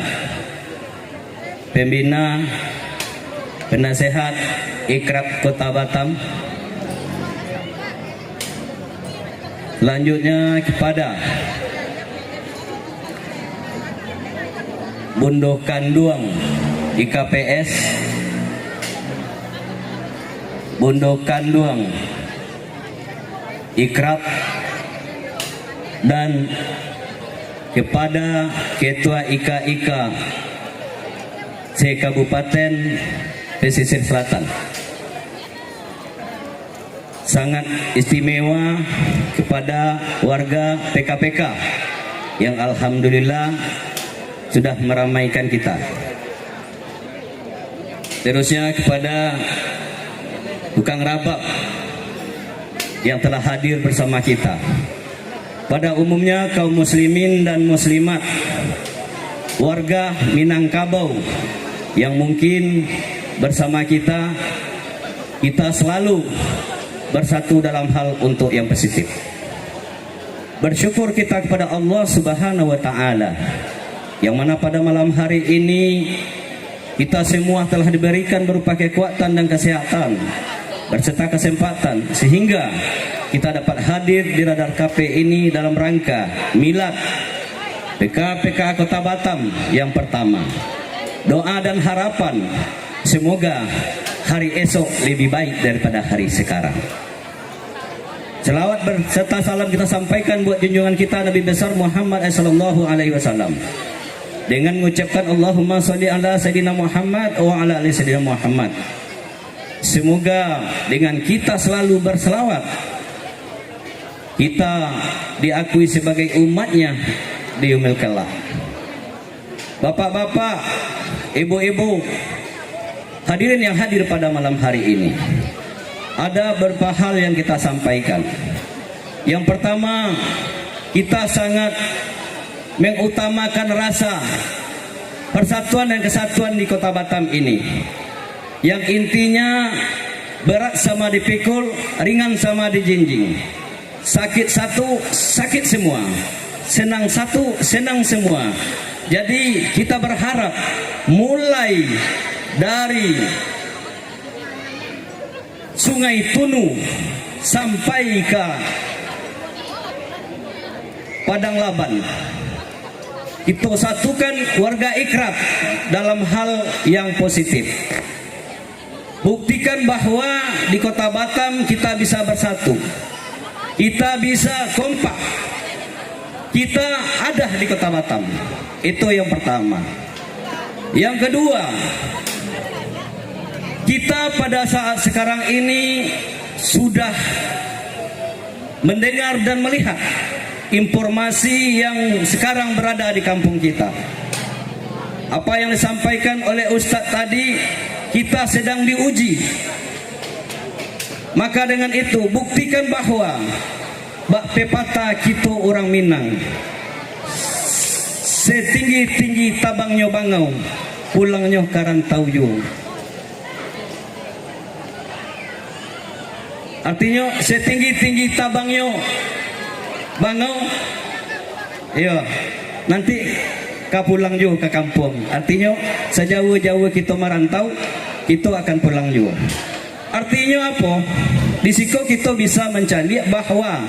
pembina, penasehat Ikrab Kota Batam, selanjutnya kepada Bundo Kanduang IKPS, Bundo Kanduang Ikrab, dan kepada Ketua IKIK se-Kabupaten Pesisir Selatan. Sangat istimewa kepada warga PKPK yang alhamdulillah sudah meramaikan kita. Terusnya kepada tukang rabak yang telah hadir bersama kita. Pada umumnya kaum muslimin dan muslimat, warga Minangkabau yang mungkin bersama kita selalu bersatu dalam hal untuk yang positif. Bersyukur kita kepada Allah Subhanahu wa taala yang mana pada malam hari ini kita semua telah diberikan berupa kekuatan dan kesehatan berserta kesempatan sehingga kita dapat hadir di Radar KP ini dalam rangka milad PKPK Kota Batam yang pertama. Doa dan harapan semoga hari esok lebih baik daripada hari sekarang. Selawat berserta salam kita sampaikan buat junjungan kita Nabi besar Muhammad sallallahu alaihi wasallam dengan mengucapkan Allahumma sholli ala sayyidina Muhammad wa ala ali sayyidina Muhammad. Semoga dengan kita selalu berselawat kita diakui sebagai umatnya di yaumil qiyamah. Bapak-bapak, ibu-ibu, hadirin yang hadir pada malam hari ini, ada beberapa hal yang kita sampaikan. Yang pertama, kita sangat mengutamakan rasa persatuan dan kesatuan di Kota Batam ini, yang intinya berat sama dipikul, ringan sama dijinjing. Sakit satu, sakit semua. Senang satu, senang semua. Jadi kita berharap mulai dari Sungai Tunu sampai ke Padang Laban, kita satukan warga Ikrab dalam hal yang positif. Buktikan bahwa di Kota Batam kita bisa bersatu, kita bisa kompak, kita ada di Kota Batam. Itu yang pertama. Yang kedua, kita pada saat sekarang ini sudah mendengar dan melihat informasi yang sekarang berada di kampung kita. Apa yang disampaikan oleh Ustadz tadi, kita sedang diuji. Maka dengan itu buktikan bahwa bak pepatah kita orang Minang, setinggi-tinggi tabangnya bangau, pulangnya karantau yo. Artinya setinggi-tinggi tabangnya bangau, iya, nanti ka pulang juga ke kampung. Artinya sejauh-jauh kita merantau, kita akan pulang juga. Artinya apa? Di situ kita bisa mencari bahwa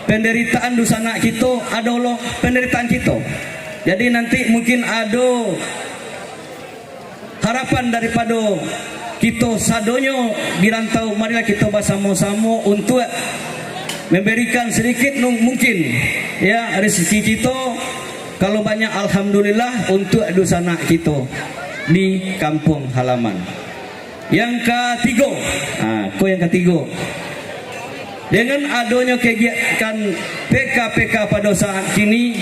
penderitaan dusana kita adalah penderitaan kita. Jadi nanti mungkin ada harapan daripada kita sadonyo dirantau, marilah kita bersama-sama untuk memberikan sedikit mungkin ya rezeki kita. Kalau banyak alhamdulillah untuk dusana kita di kampung halaman. Yang ketiga, yang ketiga, dengan adanya kegiatan PKPK pada saat kini,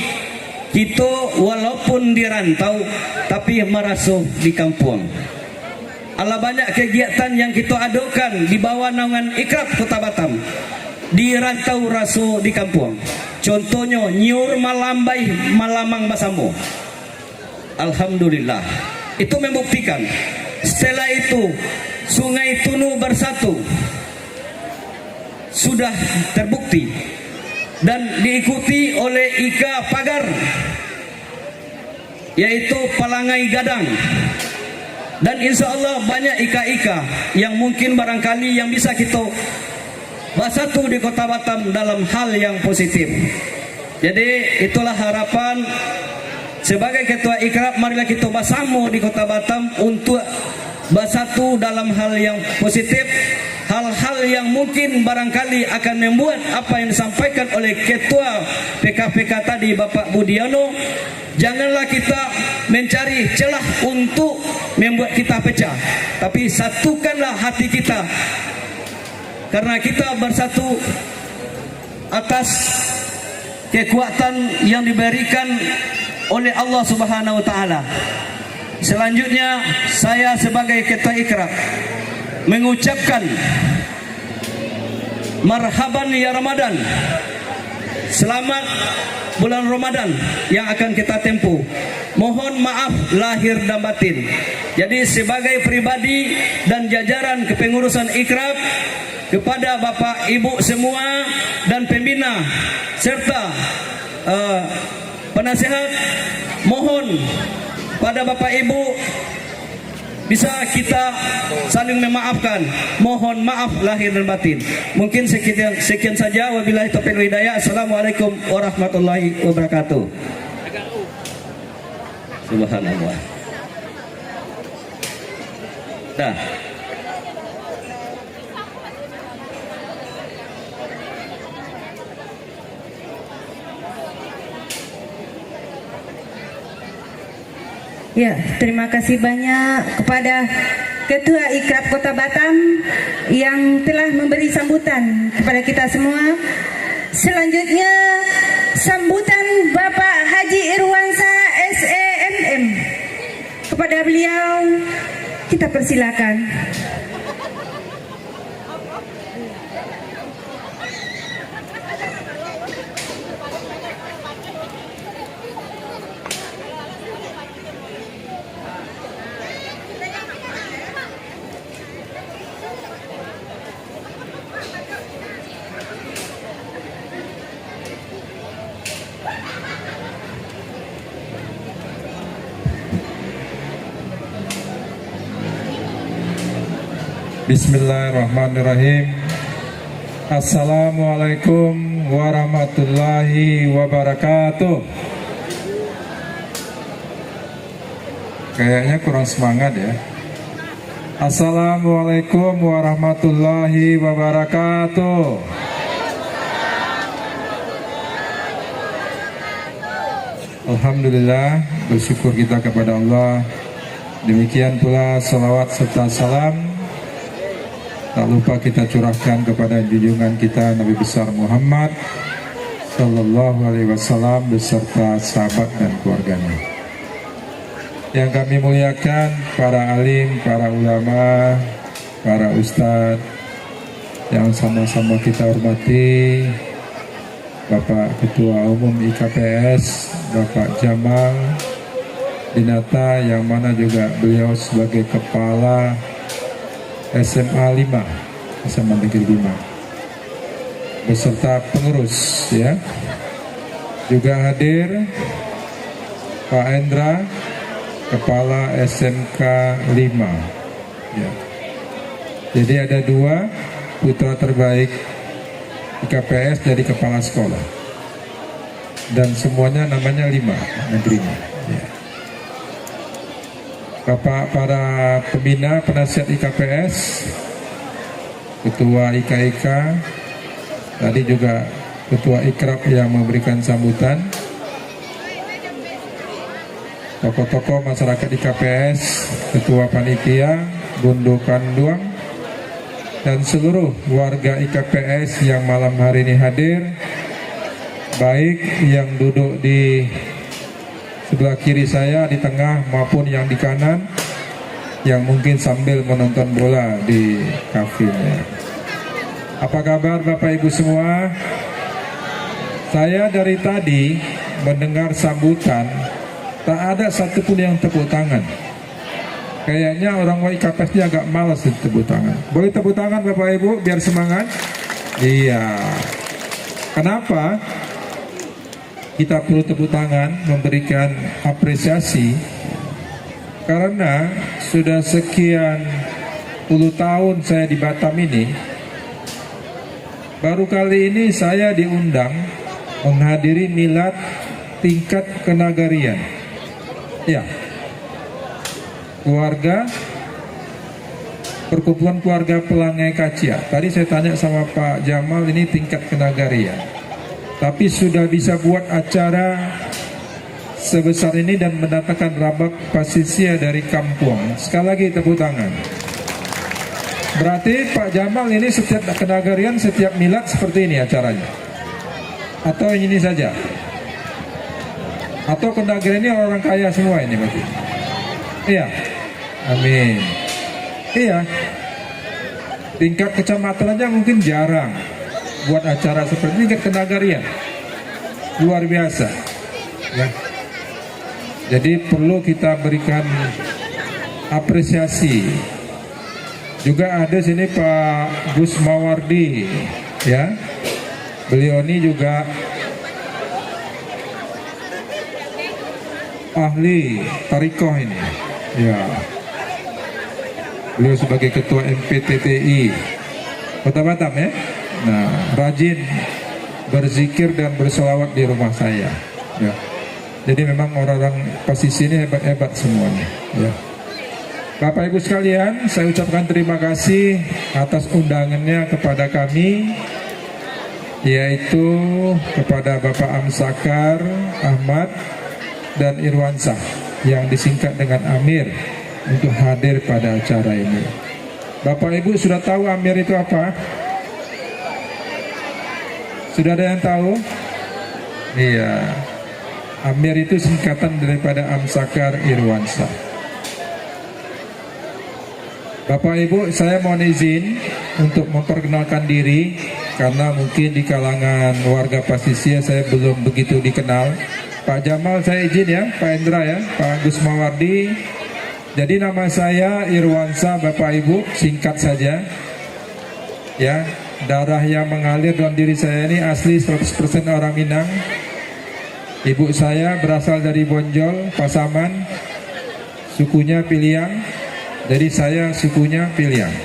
kita walaupun dirantau tapi merasa di kampung. Ala banyak kegiatan yang kita adakan di bawah naungan Ikrab Kota Batam, dirantau rasa di kampung. Contohnya Nyur Malambai Malamang Basamo. Alhamdulillah, itu membuktikan. Setelah itu Sungai Tunu bersatu sudah terbukti dan diikuti oleh Ika Pagar, yaitu Palangai Gadang, dan insya Allah banyak ika-ika yang mungkin barangkali yang bisa kita bersatu di Kota Batam dalam hal yang positif. Jadi itulah harapan sebagai ketua Ikrab, marilah kita bersama di Kota Batam untuk bersatu dalam hal yang positif. Hal-hal yang mungkin barangkali akan membuat apa yang disampaikan oleh ketua PKPK tadi Bapak Budiano, janganlah kita mencari celah untuk membuat kita pecah, tapi satukanlah hati kita, karena kita bersatu atas kekuatan yang diberikan oleh Allah Subhanahu wa taala. Selanjutnya saya sebagai ketua Ikrab mengucapkan marhaban ya Ramadan. Selamat bulan Ramadan yang akan kita tempuh. Mohon maaf lahir dan batin. Jadi sebagai pribadi dan jajaran kepengurusan Ikrab, kepada Bapak Ibu semua dan pembina serta penasehat, mohon pada Bapak Ibu bisa kita saling memaafkan. Mohon maaf lahir dan batin. Mungkin sekian saja. Wabillahi taufiq wal hidayah. Assalamualaikum warahmatullahi wabarakatuh. Subhanallah. Dah. Ya, terima kasih banyak kepada Ketua Ikrab Kota Batam yang telah memberi sambutan kepada kita semua. Selanjutnya sambutan Bapak Haji Irwansa SEMM. kepada beliau, kita persilakan. Bismillahirrahmanirrahim. Assalamualaikum warahmatullahi wabarakatuh. Kayaknya kurang semangat ya. Assalamualaikum warahmatullahi wabarakatuh. Alhamdulillah, bersyukur kita kepada Allah. Demikian pula salawat serta salam tak lupa kita curahkan kepada junjungan kita Nabi besar Muhammad Sallallahu Alaihi Wasallam beserta sahabat dan keluarganya. Yang kami muliakan para alim, para ulama, para ustadz yang sama-sama kita hormati, Bapak Ketua Umum IKPS, Bapak Jamal Dinata, yang mana juga beliau sebagai Kepala SMA 5, SMA Negeri 5, beserta pengurus ya. Juga hadir Pak Endra, Kepala SMK 5 ya. Jadi ada 2 putra terbaik IKPS dari kepala sekolah, dan semuanya namanya 5 Negeri 5 ya. Bapak para pembina penasihat IKPS, Ketua IKIK, tadi juga Ketua Ikrab yang memberikan sambutan, tokoh-tokoh masyarakat IKPS, Ketua Panitia, Gundu Kanduang, dan seluruh warga IKPS yang malam hari ini hadir, baik yang duduk di sebelah kiri saya, di tengah, maupun yang di kanan, yang mungkin sambil menonton bola di kafenya. Apa kabar Bapak Ibu semua? Saya dari tadi mendengar sambutan, tak ada satupun yang tepuk tangan. Kayaknya orang IKPS ini agak malas tepuk tangan. Boleh tepuk tangan Bapak Ibu biar semangat? Iya. Kenapa kita perlu tepuk tangan, memberikan apresiasi? Karena sudah sekian puluh tahun saya di Batam ini, baru kali ini saya diundang menghadiri milad tingkat kenagarian. Ya, keluarga, perkumpulan keluarga Pelangai Kacia. Tadi saya tanya sama Pak Jamal, ini tingkat kenagarian, tapi sudah bisa buat acara sebesar ini dan mendatangkan Rabak Pasisia dari kampung. Sekali lagi tepuk tangan. Berarti Pak Jamal ini setiap kenagarian, setiap milad seperti ini acaranya? Atau ini saja? Atau kenagarian ini orang kaya semua ini berarti? Iya. Amin. Iya. Tingkat kecamatan aja mungkin jarang buat acara seperti ini. Tingkat kenagarian luar biasa ya. Jadi perlu kita berikan apresiasi. Juga ada sini Pak Gus Mawardi ya. Beliau ini juga ahli tarikoh ini ya. Beliau sebagai ketua MPTTI Kota Batam ya. Nah, rajin berzikir dan berselawat di rumah saya ya. Jadi memang orang-orang pasisi ini hebat-hebat semuanya ya. Bapak Ibu sekalian, saya ucapkan terima kasih atas undangannya kepada kami, yaitu kepada Bapak Amsakar Ahmad dan Irwansah yang disingkat dengan Amir, untuk hadir pada acara ini. Bapak Ibu sudah tahu Amir itu apa? Sudah ada yang tahu? Iya, Amir itu singkatan daripada Amsakar Irwansah. Bapak Ibu, saya mohon izin untuk memperkenalkan diri karena mungkin di kalangan warga Pasisia saya belum begitu dikenal. Pak Jamal saya izin ya, Pak Endra ya, Pak Agus Mawardi. Jadi nama saya Irwansa Bapak Ibu, singkat saja. Ya, darah yang mengalir dalam diri saya ini asli 100% orang Minang. Ibu saya berasal dari Bonjol, Pasaman, sukunya Piliang, jadi saya sukunya Piliang.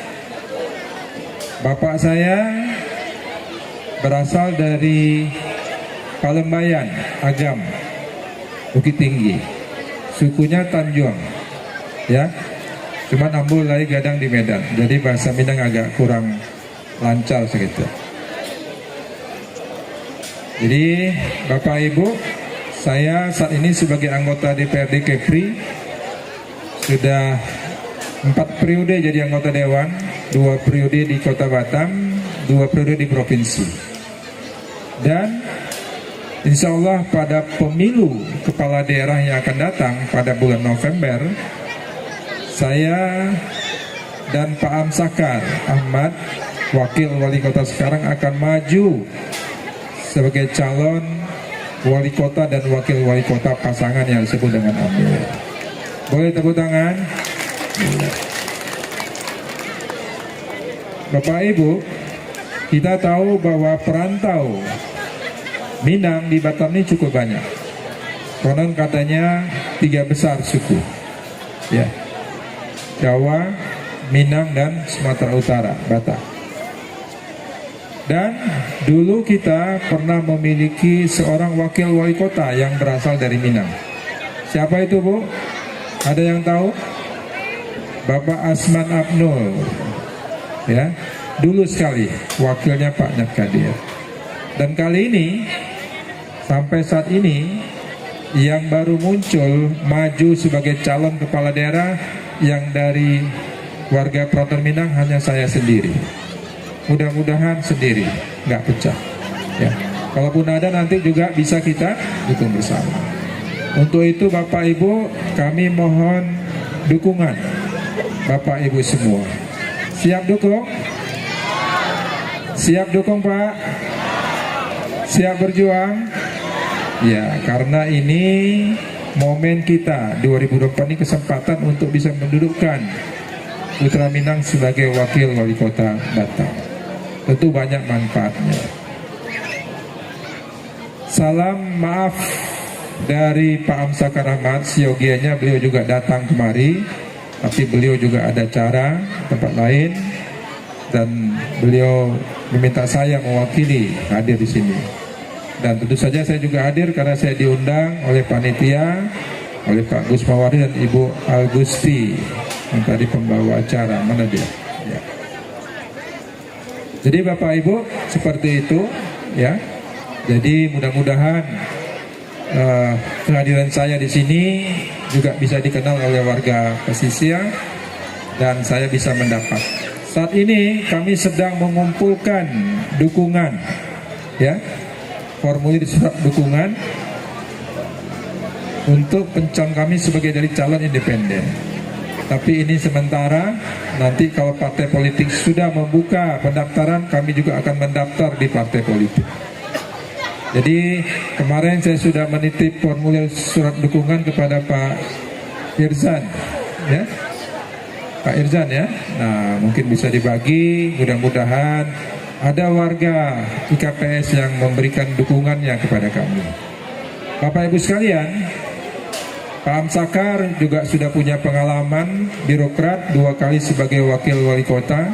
Bapak saya berasal dari Palembayan, Agam, Bukit Tinggi, sukunya Tanjung, ya. Cuman ambul lagi gadang di Medan, jadi bahasa Minang agak kurang lancar segitu. Jadi Bapak Ibu, saya saat ini sebagai anggota DPRD Kepri sudah 4 periode jadi anggota dewan, 2 periode di Kota Batam, 2 periode di provinsi. Dan insya Allah pada pemilu kepala daerah yang akan datang pada bulan November, saya dan Pak Amsakar Ahmad, wakil wali kota sekarang, akan maju sebagai calon wali kota dan wakil wali kota pasangan yang disebut dengan Amir. Boleh tepuk tangan? Bapak Ibu, kita tahu bahwa perantau Minang di Batam ini cukup banyak. Konon katanya 3 besar suku, ya, Jawa, Minang dan Sumatera Utara, Batak. Dan dulu kita pernah memiliki seorang wakil wali kota yang berasal dari Minang. Siapa itu, Bu? Ada yang tahu? Bapak Asman Abnul, ya, dulu sekali wakilnya Pak Nyat Kadir. Dan kali ini sampai saat ini yang baru muncul maju sebagai calon kepala daerah yang dari warga Perantauan Minang hanya saya sendiri. Mudah-mudahan sendiri, nggak pecah. Ya, kalaupun ada nanti juga bisa kita dukung bersama. Untuk itu Bapak Ibu, kami mohon dukungan Bapak Ibu semua. Siap dukung? Siap dukung Pak? Siap berjuang? Ya, karena ini momen kita 2024 ini kesempatan untuk bisa mendudukkan Putra Minang sebagai wakil wali kota Batam. Tentu banyak manfaatnya. Salam maaf dari Pak Amsakar Ahmad, siogianya beliau juga datang kemari, tapi beliau juga ada acara tempat lain dan beliau meminta saya mewakili hadir di sini. Dan tentu saja saya juga hadir karena saya diundang oleh panitia, oleh Pak Gus Mawardi dan Ibu Agusti yang tadi pembawa acara. Mana dia? Ya. Jadi Bapak Ibu seperti itu, ya. Jadi mudah-mudahan kehadiran saya di sini juga bisa dikenal oleh warga pesisir dan saya bisa mendapat. Saat ini kami sedang mengumpulkan dukungan, ya, formulir surat dukungan untuk pencalon kami sebagai dari calon independen. Tapi ini sementara, nanti kalau partai politik sudah membuka pendaftaran, kami juga akan mendaftar di partai politik. Jadi kemarin saya sudah menitip formulir surat dukungan kepada Pak Irzan, ya, Pak Irzan ya. Nah, mungkin bisa dibagi, mudah-mudahan ada warga IKPS yang memberikan dukungannya kepada kami. Bapak Ibu sekalian, Pak Amsakar juga sudah punya pengalaman birokrat 2 kali sebagai wakil wali kota,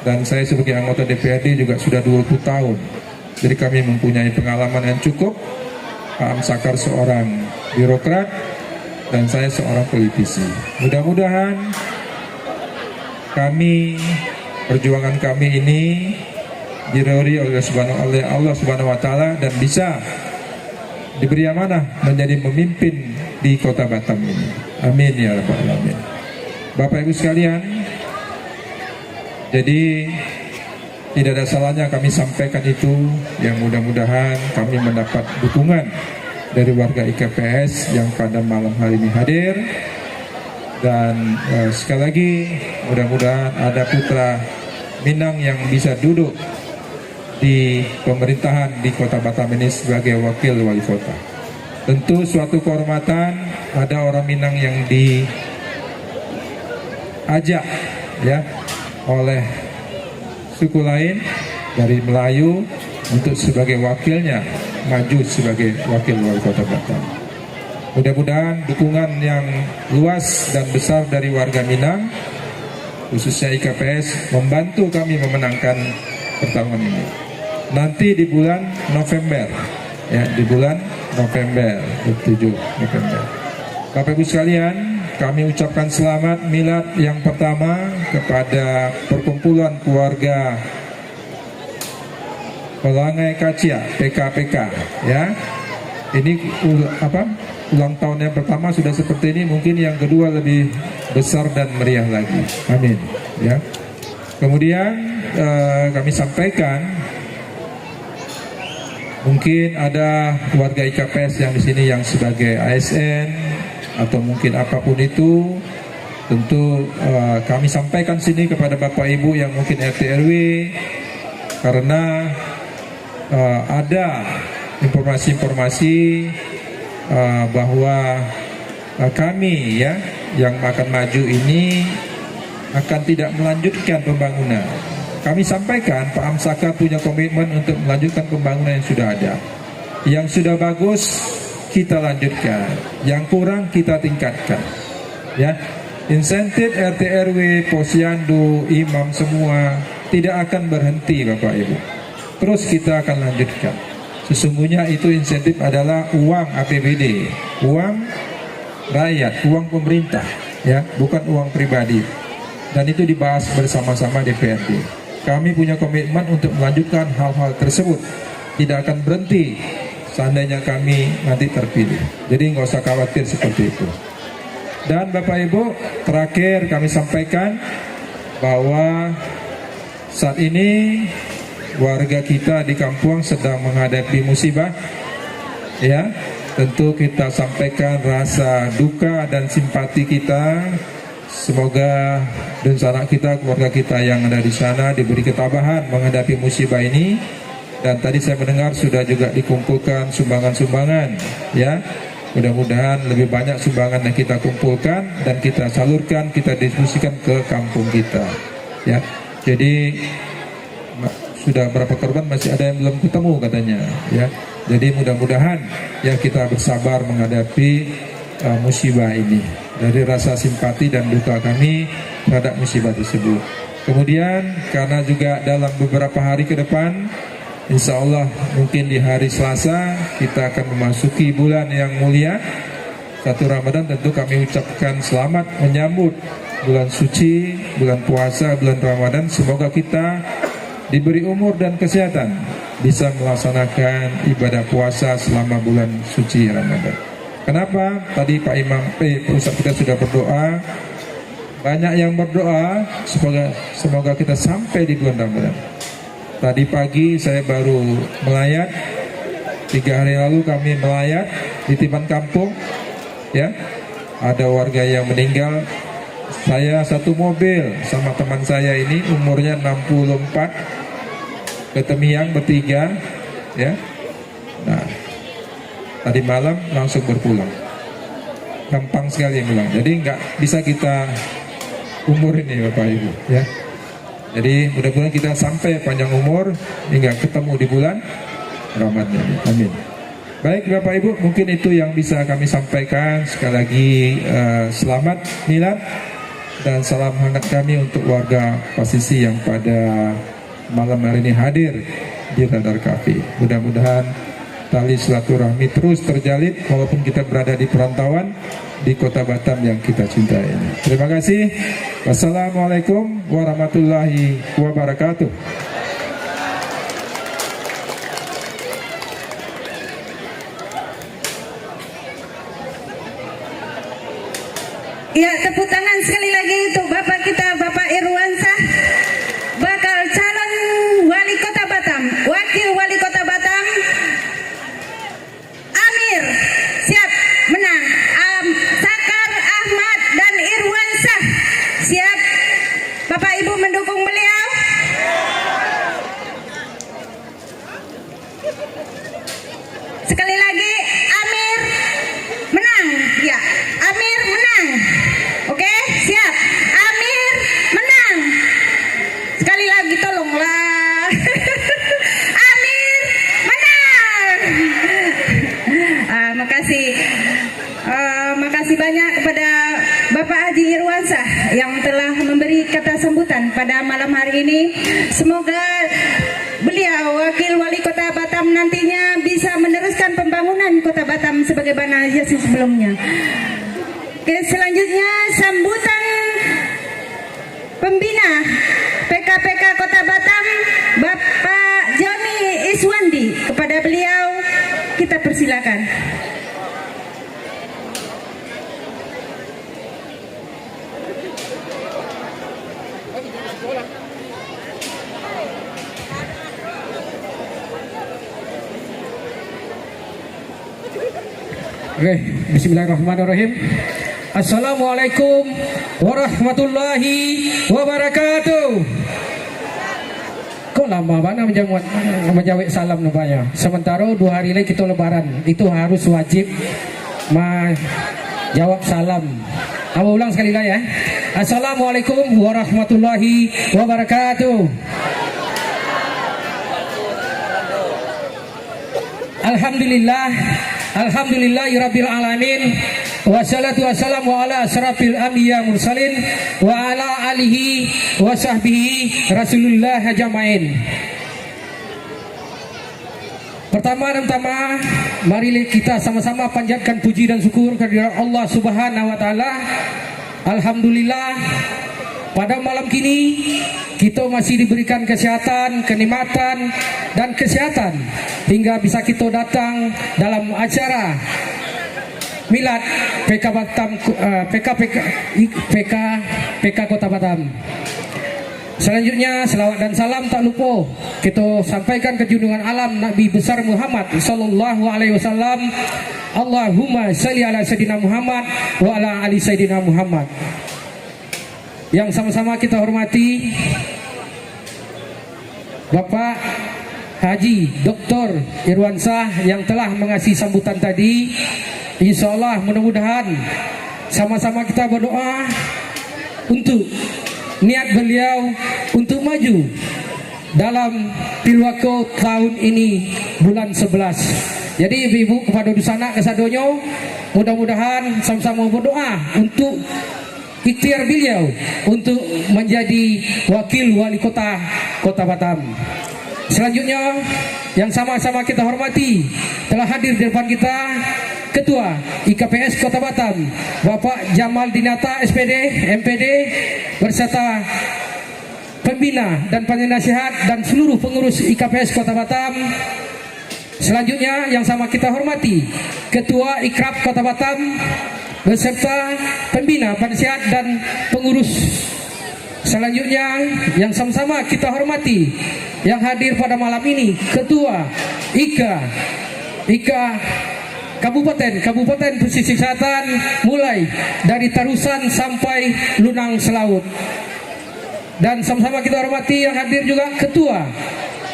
dan saya sebagai anggota DPRD juga sudah 20 tahun. Jadi kami mempunyai pengalaman yang cukup. Pak Amsakar seorang birokrat dan saya seorang politisi. Mudah-mudahan kami, perjuangan kami ini diridhoi oleh Allah Subhanahu wa taala dan bisa diberi amanah menjadi pemimpin di Kota Batam ini. Amin ya rabbal alamin. Bapak Ibu sekalian, jadi tidak ada salahnya kami sampaikan itu, yang mudah-mudahan kami mendapat dukungan dari warga IKPS yang pada malam hari ini hadir. Dan sekali lagi mudah-mudahan ada putra Minang yang bisa duduk di pemerintahan di Kota Batam ini sebagai wakil wali kota. Tentu suatu kehormatan ada orang Minang yang diajak ya oleh suku lain dari Melayu untuk sebagai wakilnya maju sebagai wakil wali kota Batam. Mudah-mudahan dukungan yang luas dan besar dari warga Minang, khususnya IKPS, membantu kami memenangkan pertarungan ini. Nanti di bulan November, ya di bulan November, 7 November. Bapak Ibu sekalian, kami ucapkan selamat milad yang pertama kepada perkumpulan keluarga Pelangai Kacia PKPK, ya. Ini ulang tahun yang pertama sudah seperti ini, mungkin yang kedua lebih besar dan meriah lagi. Amin. Ya. Kemudian kami sampaikan, mungkin ada warga IKPS yang di sini yang sebagai ASN atau mungkin apapun itu, tentu kami sampaikan sini kepada Bapak Ibu yang mungkin RT RW, karena ada informasi-informasi bahwa kami ya yang akan maju ini akan tidak melanjutkan pembangunan. Kami sampaikan Pak Amsaka punya komitmen untuk melanjutkan pembangunan yang sudah ada. Yang sudah bagus kita lanjutkan, yang kurang kita tingkatkan. Ya, insentif RT RW, posyandu, imam semua tidak akan berhenti Bapak Ibu. Terus kita akan lanjutkan. Sesungguhnya itu insentif adalah uang APBD, uang rakyat, uang pemerintah, ya, bukan uang pribadi. Dan itu dibahas bersama-sama DPRD. Kami punya komitmen untuk melanjutkan hal-hal tersebut. Tidak akan berhenti seandainya kami nanti terpilih. Jadi nggak usah khawatir seperti itu. Dan Bapak Ibu, terakhir kami sampaikan bahwa saat ini warga kita di kampung sedang menghadapi musibah, ya. Tentu kita sampaikan rasa duka dan simpati kita. Semoga dan sanak kita, keluarga kita yang ada di sana diberi ketabahan menghadapi musibah ini. Dan tadi saya mendengar sudah juga dikumpulkan sumbangan-sumbangan, ya. Mudah-mudahan lebih banyak sumbangan yang kita kumpulkan dan kita salurkan, kita distribusikan ke kampung kita, ya. Jadi sudah berapa korban, masih ada yang belum ketemu katanya, ya. Jadi mudah-mudahan ya kita bersabar menghadapi musibah ini dari rasa simpati dan duka kami terhadap musibah tersebut. Kemudian karena juga dalam beberapa hari ke depan, insya Allah mungkin di hari Selasa kita akan memasuki bulan yang mulia, 1 Ramadan. Tentu kami ucapkan selamat menyambut bulan suci, bulan puasa, bulan Ramadan. Semoga kita diberi umur dan kesehatan bisa melaksanakan ibadah puasa selama bulan suci Ramadan. Kenapa? Tadi Pak Imam Ustaz kita sudah berdoa, banyak yang berdoa semoga kita sampai di bulan Ramadan. Tadi pagi saya baru melayat, 3 hari lalu kami melayat di Tiban Kampung, ya. Ada warga yang meninggal. Saya satu mobil sama teman saya ini umurnya 64, ke Temiang bertiga, ya. Nah, tadi malam langsung berpulang. Gampang sekali pulang. Jadi nggak bisa kita umur ini Bapak Ibu, ya. Jadi mudah-mudahan kita sampai panjang umur hingga ketemu di bulan Ramadan. Amin. Baik Bapak Ibu, mungkin itu yang bisa kami sampaikan. Sekali lagi selamat milad dan salam hangat kami untuk warga Pasisi yang pada malam hari ini hadir di Radar Cafe. Mudah-mudahan tali silaturahmi terus terjalin walaupun kita berada di perantauan di Kota Batam yang kita cintai ini. Terima kasih. Wassalamualaikum warahmatullahi wabarakatuh. Ya, tepuk tangan sekali lagi untuk Bapak kita, Bapak Irwansyah, bakal calon wali kota Batam, wakil wali kota Batam. Amir, siap, menang. Sakar Ahmad dan Irwan telah memberi kata sambutan pada malam hari ini. Semoga beliau wakil wali kota Batam nantinya bisa meneruskan pembangunan kota Batam sebagaimana sebelumnya. Oke, selanjutnya sambutan pembina PKPK Kota Batam, Bapak Jami Iswandi. Kepada beliau kita persilakan. Oke, bismillahirrahmanirrahim. Assalamualaikum warahmatullahi wabarakatuh. Kok lama banget menjawab salam nampaknya. Sementara 2 hari lagi kita lebaran, itu harus wajib menjawab salam. Aku ulang sekali lagi ya. Assalamualaikum warahmatullahi wabarakatuh. Alhamdulillahirabbil alamin. Wassalatu wassalamu ala asrafil anbiya mursalin wa ala alihi wa sahbihi Rasulullah ajmain. Pertama-tama mari kita sama-sama panjatkan puji dan syukur kehadirat Allah Subhanahu wa taala. Alhamdulillah pada malam kini kita masih diberikan kesehatan, kenikmatan dan kesehatan hingga bisa kita datang dalam acara Milad PK Batam, PK Kota Batam. Selanjutnya selawat dan salam tak lupa kita sampaikan ke junjungan alam Nabi besar Muhammad sallallahu alaihi wasallam. Allahumma shalli ala sayyidina Muhammad wa ala ali sayyidina Muhammad. Yang sama-sama kita hormati Bapak Haji Dr. Irwansyah yang telah mengasih sambutan tadi. Insya Allah mudah-mudahan sama-sama kita berdoa untuk niat beliau untuk maju dalam Pilwako tahun ini bulan 11. Jadi ibu-ibu kepada dusana kesadonyo, mudah-mudahan sama-sama berdoa untuk ikhtiar beliau untuk menjadi wakil wali kota Kota Batam. Selanjutnya yang sama-sama kita hormati telah hadir di depan kita Ketua IKPS Kota Batam Bapak Jamal Dinata SPD MPD beserta pembina dan penasihat dan seluruh pengurus IKPS Kota Batam. Selanjutnya yang sama kita hormati Ketua IKRAP Kota Batam beserta pembina, penasihat dan pengurus. Selanjutnya yang sama-sama kita hormati yang hadir pada malam ini Ketua IKA Kabupaten Pesisir Selatan mulai dari Tarusan sampai Lunang Selaut. Dan sama-sama kita hormati yang hadir juga Ketua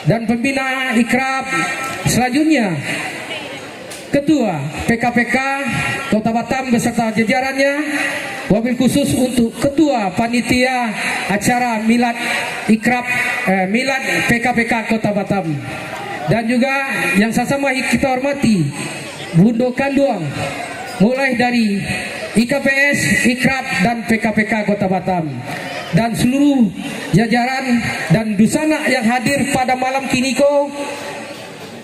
dan pembina IKRAP. Selanjutnya Ketua PKPK Kota Batam beserta jajarannya. Wabil khusus untuk Ketua Panitia Acara Milad IKRAP Milad PKPK Kota Batam. Dan juga yang sama-sama kita hormati Bundo Kanduang mulai dari IKPS, IKRAP dan PKPK Kota Batam dan seluruh jajaran dan dusana yang hadir pada malam kiniko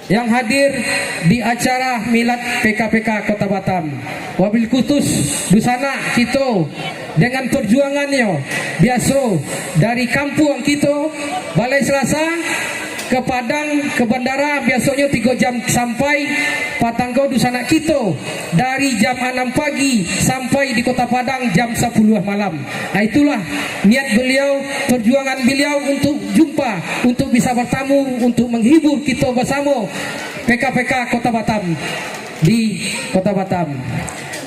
yang hadir di acara Milad PKPK Kota Batam. Wabil khusus dusana kita dengan perjuangannya biasa dari kampung kita Balai Selasa ke Padang ke bandara biasanya 3 jam sampai Patanggo dusana kita dari jam 6 pagi sampai di Kota Padang jam 10 malam. Itulah niat beliau, perjuangan beliau untuk jumpa, untuk bisa bertemu, untuk menghibur kita bersama PKPK Kota Batam di Kota Batam.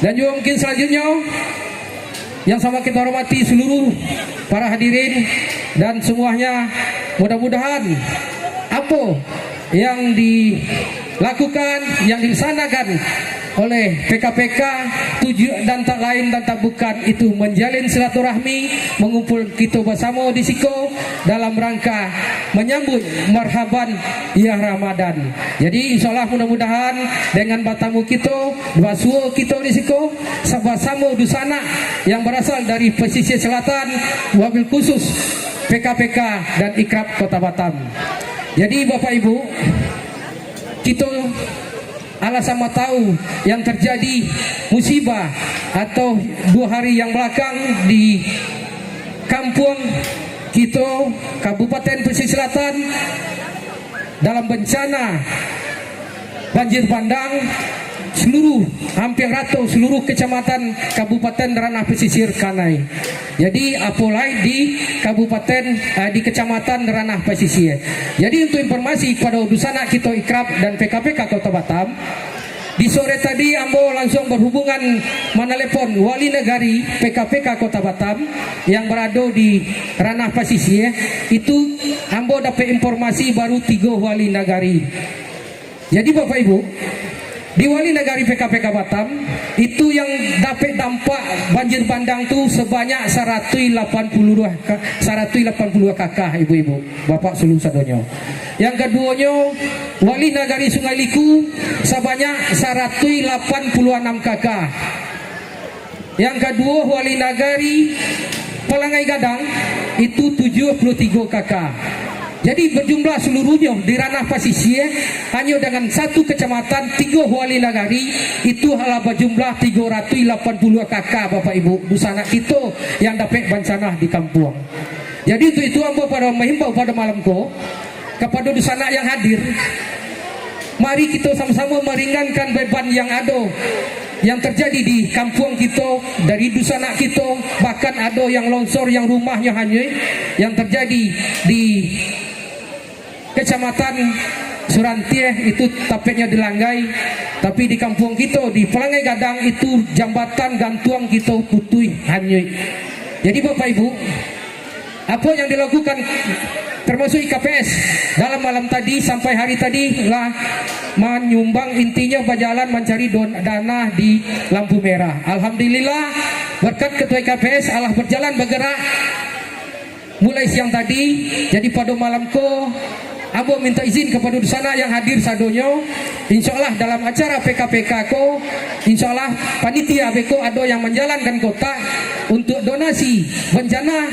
Dan juga mungkin selanjutnya yang sama kita hormati seluruh para hadirin dan semuanya, mudah-mudahan apa yang dilakukan, yang dilaksanakan oleh PKPK dan tak lain dan tak bukan itu menjalin silaturahmi, mengumpul kita bersama di siko dalam rangka menyambut marhaban ya Ramadan. Jadi insyaallah mudah-mudahan dengan batamu kita, basuo kita di siko sama-sama dusana yang berasal dari pesisir selatan, wabil khusus PKPK dan Ikrab Kota Batam. Jadi Bapak Ibu, kita sama tahu yang terjadi musibah atau 2 hari yang belakang di kampung kita Kabupaten Pesisir Selatan dalam bencana banjir bandang hampir rata seluruh kecamatan Kabupaten Ranah Pesisir Kanai. Jadi apalagi di Kabupaten di Kecamatan Ranah Pesisir. Jadi untuk informasi kepada udusana kita Ikrab dan PKPK Kota Batam, di sore tadi ambo langsung berhubungan menelepon wali negari PKPK Kota Batam yang berada di Ranah Pesisir. Itu ambo dapat informasi baru 3 wali negari. Jadi Bapak Ibu, di wali negari PKPK Batam itu yang dapat dampak banjir bandang tu sebanyak 182 kakak ibu-ibu, bapak seluruh sadonyo. Yang keduanya wali negari Sungai Liku sebanyak 186 kakak. Yang kedua wali negari Pelangai Gadang itu 73 kakak. Jadi berjumlah seluruhnya di Ranah Pesisir hanya dengan 1 kecamatan 3 wali nagari itu adalah berjumlah 380 kakak Bapak Ibu dusana kita yang dapat bencana di kampung. Jadi untuk itu ambo pada menghimbau pada malam ko kepada dusana yang hadir, mari kita sama-sama meringankan beban yang ada yang terjadi di kampung kita, dari dusana kita, bahkan ada yang longsor yang rumahnya hanyut yang terjadi di Kecamatan Surantieh itu tapetnya dilanggai, tapi di kampung kita di Pelangai Gadang itu jambatan gantuang kita putih hanyut. Jadi Bapak Ibu, apa yang dilakukan termasuk IKPS dalam malam tadi sampai hari tadi lah menyumbang, intinya berjalan mencari dana di lampu merah. Alhamdulillah berkat Ketua IKPS Allah berjalan bergerak mulai siang tadi. Jadi pada malam ko ambo minta izin kepada dusana yang hadir sadonyo, insyaallah dalam acara PKPK ko, insyaallah panitia beko ada yang menjalankan kota untuk donasi bencana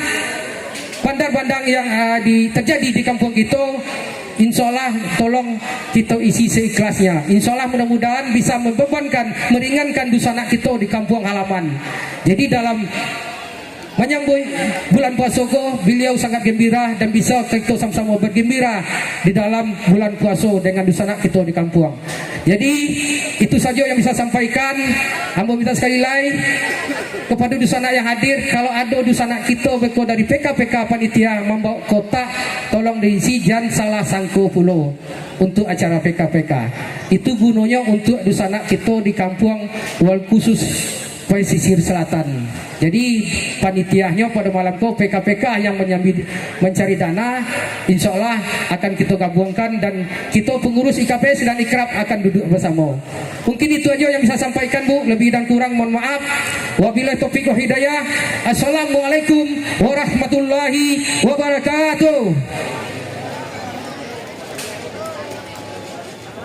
bandar bandang yang terjadi di kampung kita. Insyaallah tolong kita isi seikhlasnya. Insyaallah mudah-mudahan bisa membebankan, meringankan dusana kita di kampung halaman. Jadi dalam menyambut bulan puasa ko, beliau sangat gembira dan bisa kita sama-sama bergembira di dalam bulan puasa dengan dusana kita di kampung. Jadi itu saja yang bisa sampaikan. Ambo minta sekali lagi kepada dusana yang hadir, kalau ada dusana kita beko dari PKPK panitia membawa kotak, tolong diisi jangan salah sangko pulau untuk acara PKPK. Itu gunanya untuk dusana kita di kampung wal khusus Pesisir Selatan. Jadi panitiahnya pada malam itu PKPK yang mencari dana, insya Allah akan kita gabungkan dan kita pengurus IKPS dan Ikrab akan duduk bersama. Mungkin itu aja yang bisa sampaikan Bu, lebih dan kurang mohon maaf. Wabillahi taufiq wal hidayah. Assalamualaikum warahmatullahi wabarakatuh.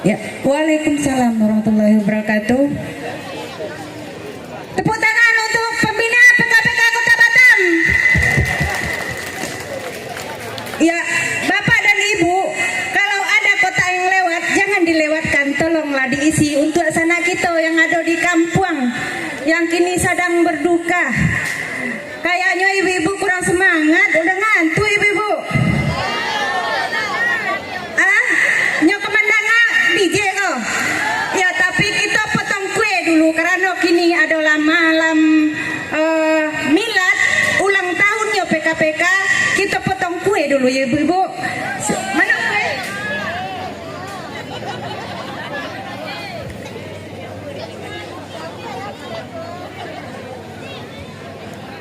Ya, waalaikumsalam warahmatullahi wabarakatuh. Tepuk tangan untuk pembina PKPK Kota Batam. Ya, Bapak dan Ibu, kalau ada kota yang lewat, jangan dilewatkan, tolonglah diisi untuk sana kita yang ada di kampung yang kini sedang berduka. Kayaknya ibu-ibu kurang semangat, udah ngantuk ibu-ibu. Nyok kemana DJ kok? Ya, tapi kita potong kue dulu karena kini adalah malam milad ulang tahunnya PKPK. Kita potong kue dulu ya ibu-ibu. Mana kue?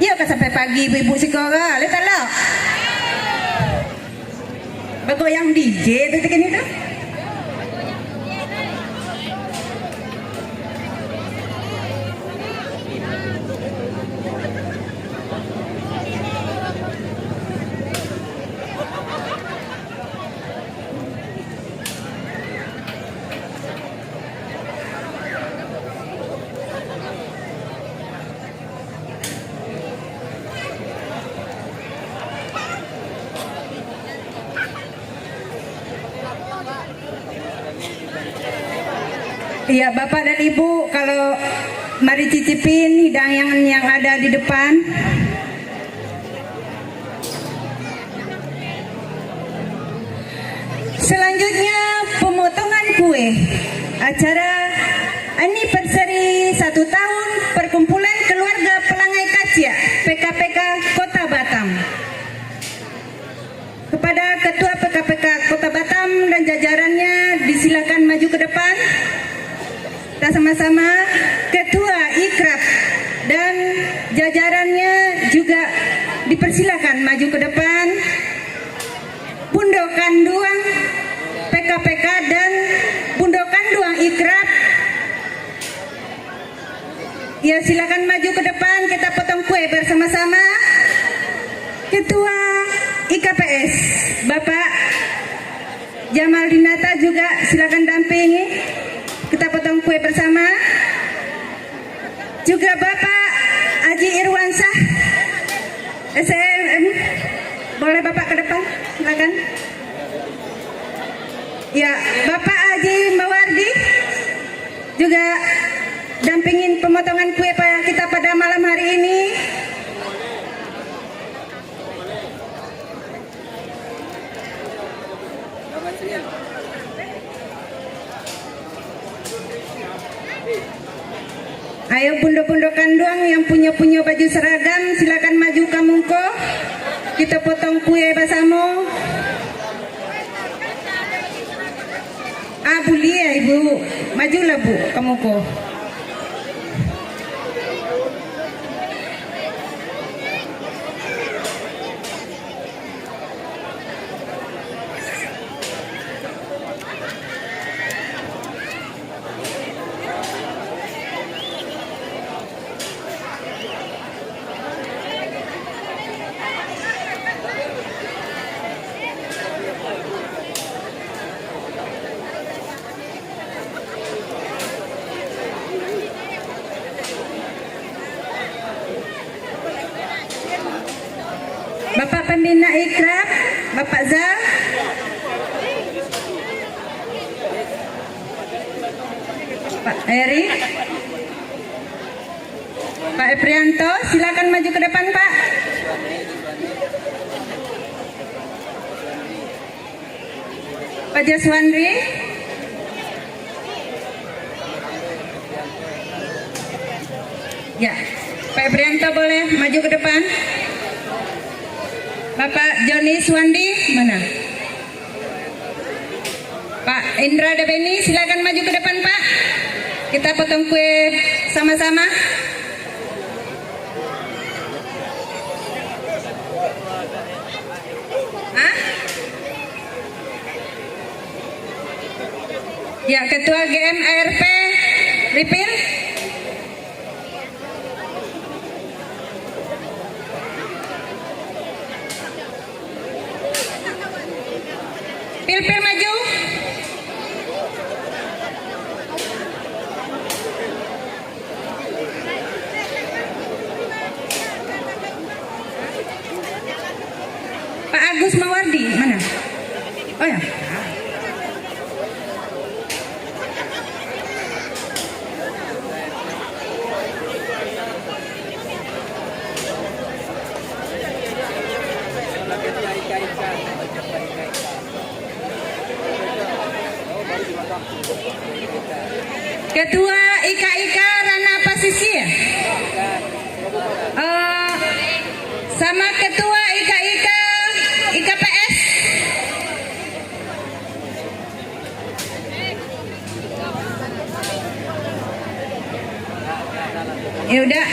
Ya kan sampai pagi ibu-ibu sekolah. Lihat lo. Begoyang DJ itu kan itu. Iya, Bapak dan Ibu, kalau mari cicipin hidangan yang ada di depan. Selanjutnya pemotongan kue. Acara anniversary 1 tahun perkumpulan keluarga Pelangai Kacia PKPK Kota Batam. Kepada Ketua PKPK Kota Batam dan jajarannya disilakan maju ke depan. Kita sama-sama Ketua Ikrab dan jajarannya juga dipersilakan maju ke depan. Bundokan Duang PKPK dan Bundokan Duang Ikrab, ya silakan maju ke depan, kita potong kue bersama-sama. Ketua IKPS Bapak Jamal Dinata juga silakan dampingi, kita potong kue bersama. Juga Bapak Haji Irwansyah SMM, boleh Bapak ke depan, silakan. Ya, Bapak Haji Mawardi juga dampingin pemotongan kue kita pada malam hari ini. Ayo bundo-bundokan Duang yang punya baju seragam silakan maju kamungko. Kita potong kue bersama. Bu Lia, Ibu, majulah Bu, kamungko. Bapak Pembina Ikrab, Bapak Zal. Pak Eri. Pak Eprianto, silakan maju ke depan, Pak. Pak Jaswandri. Ya, Pak Eprianto boleh maju ke depan. Bapak Joni Swandi mana? Pak Indra Debeni silakan maju ke depan Pak. Kita potong kue sama-sama. Hah? Ya, Ketua GMARP Ripil. Pil maju. Pak Agus Mawardi mana? Oh ya. Ketua IKIK Rana Pasisir, sama Ketua IKIK IKPS. Ya udah.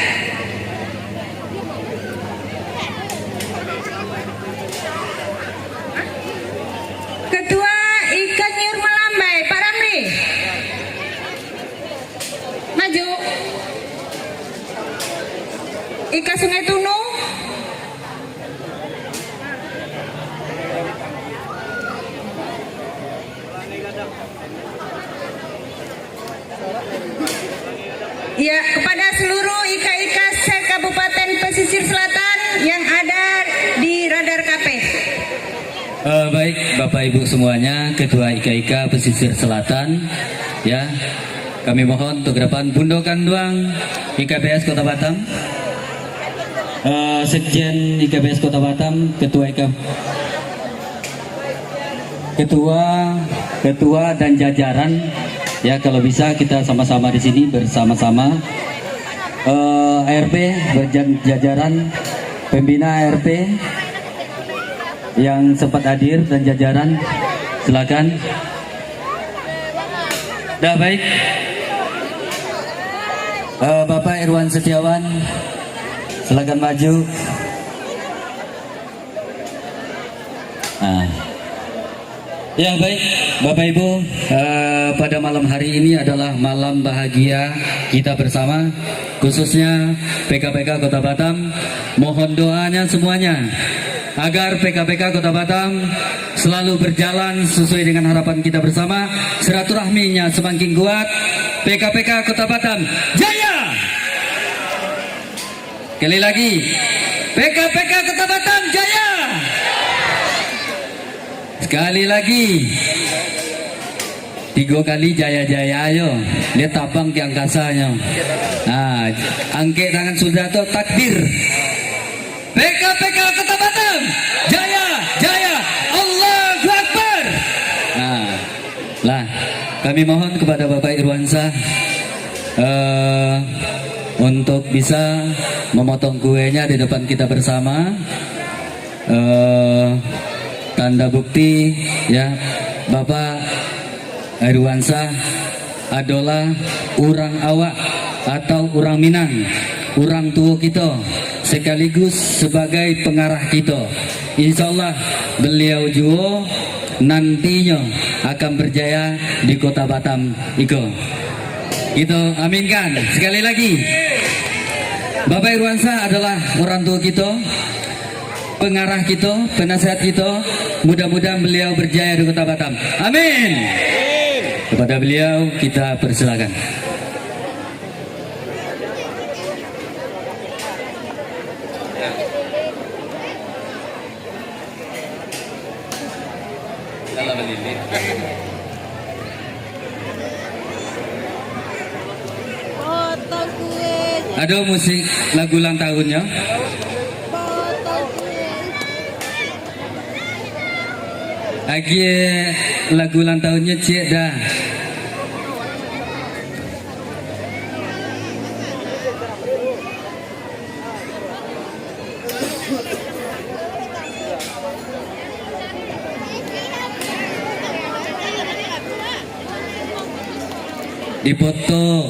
Ketua IKA Nyur Melambai, Pak Ramli. Maju. Ika Sungai Tunu. Ya, kepada seluruh IKIK se-Kabupaten Pesisir Selatan yang ada di Radar KP. Baik Bapak Ibu semuanya, Ketua IKIK Pesisir Selatan, ya kami mohon untuk ke depan. Bundo Kanduang IKPS Kota Batam, Sekjen IKPS Kota Batam, Ketua dan jajaran, ya kalau bisa kita sama-sama di sini bersama-sama. ARP jajaran pembina ARP yang sempat hadir dan jajaran, silakan. Dah baik. Bapak Irwan Setiawan, silakan maju. Ya baik, Bapak Ibu, pada malam hari ini adalah malam bahagia kita bersama, khususnya PKPK Kota Batam. Mohon doanya semuanya agar PKPK Kota Batam selalu berjalan sesuai dengan harapan kita bersama, silaturahminya semakin kuat. PKPK Kota Batam jaya! Sekali lagi, PKPK Kota Batam jaya! Sekali lagi, 3 kali jaya-jaya, ayo lihat tabang ke angkasanya. Nah, angkat tangan Sudrato, takbir. PKPK Kota Batam jaya, jaya, Allahu Akbar. Nah, lah kami mohon kepada Bapak Irwansyah untuk bisa memotong kuenya di depan kita bersama. Tanda bukti ya, Bapak Irwansyah adalah orang awak atau orang Minang, orang tua kita, sekaligus sebagai pengarah kita. Insya Allah beliau juga nantinya akan berjaya di Kota Batam Iko. Itu aminkan sekali lagi. Bapak Irwansyah adalah orang tua kita, pengarah kita, penasihat kita. Mudah-mudahan beliau berjaya di Kota Batam. Amin. Kepada beliau kita persilakan. Ada musik lagu ulang tahunnya. Lagi lagu ulang tahunnya cik dah. Dipoto.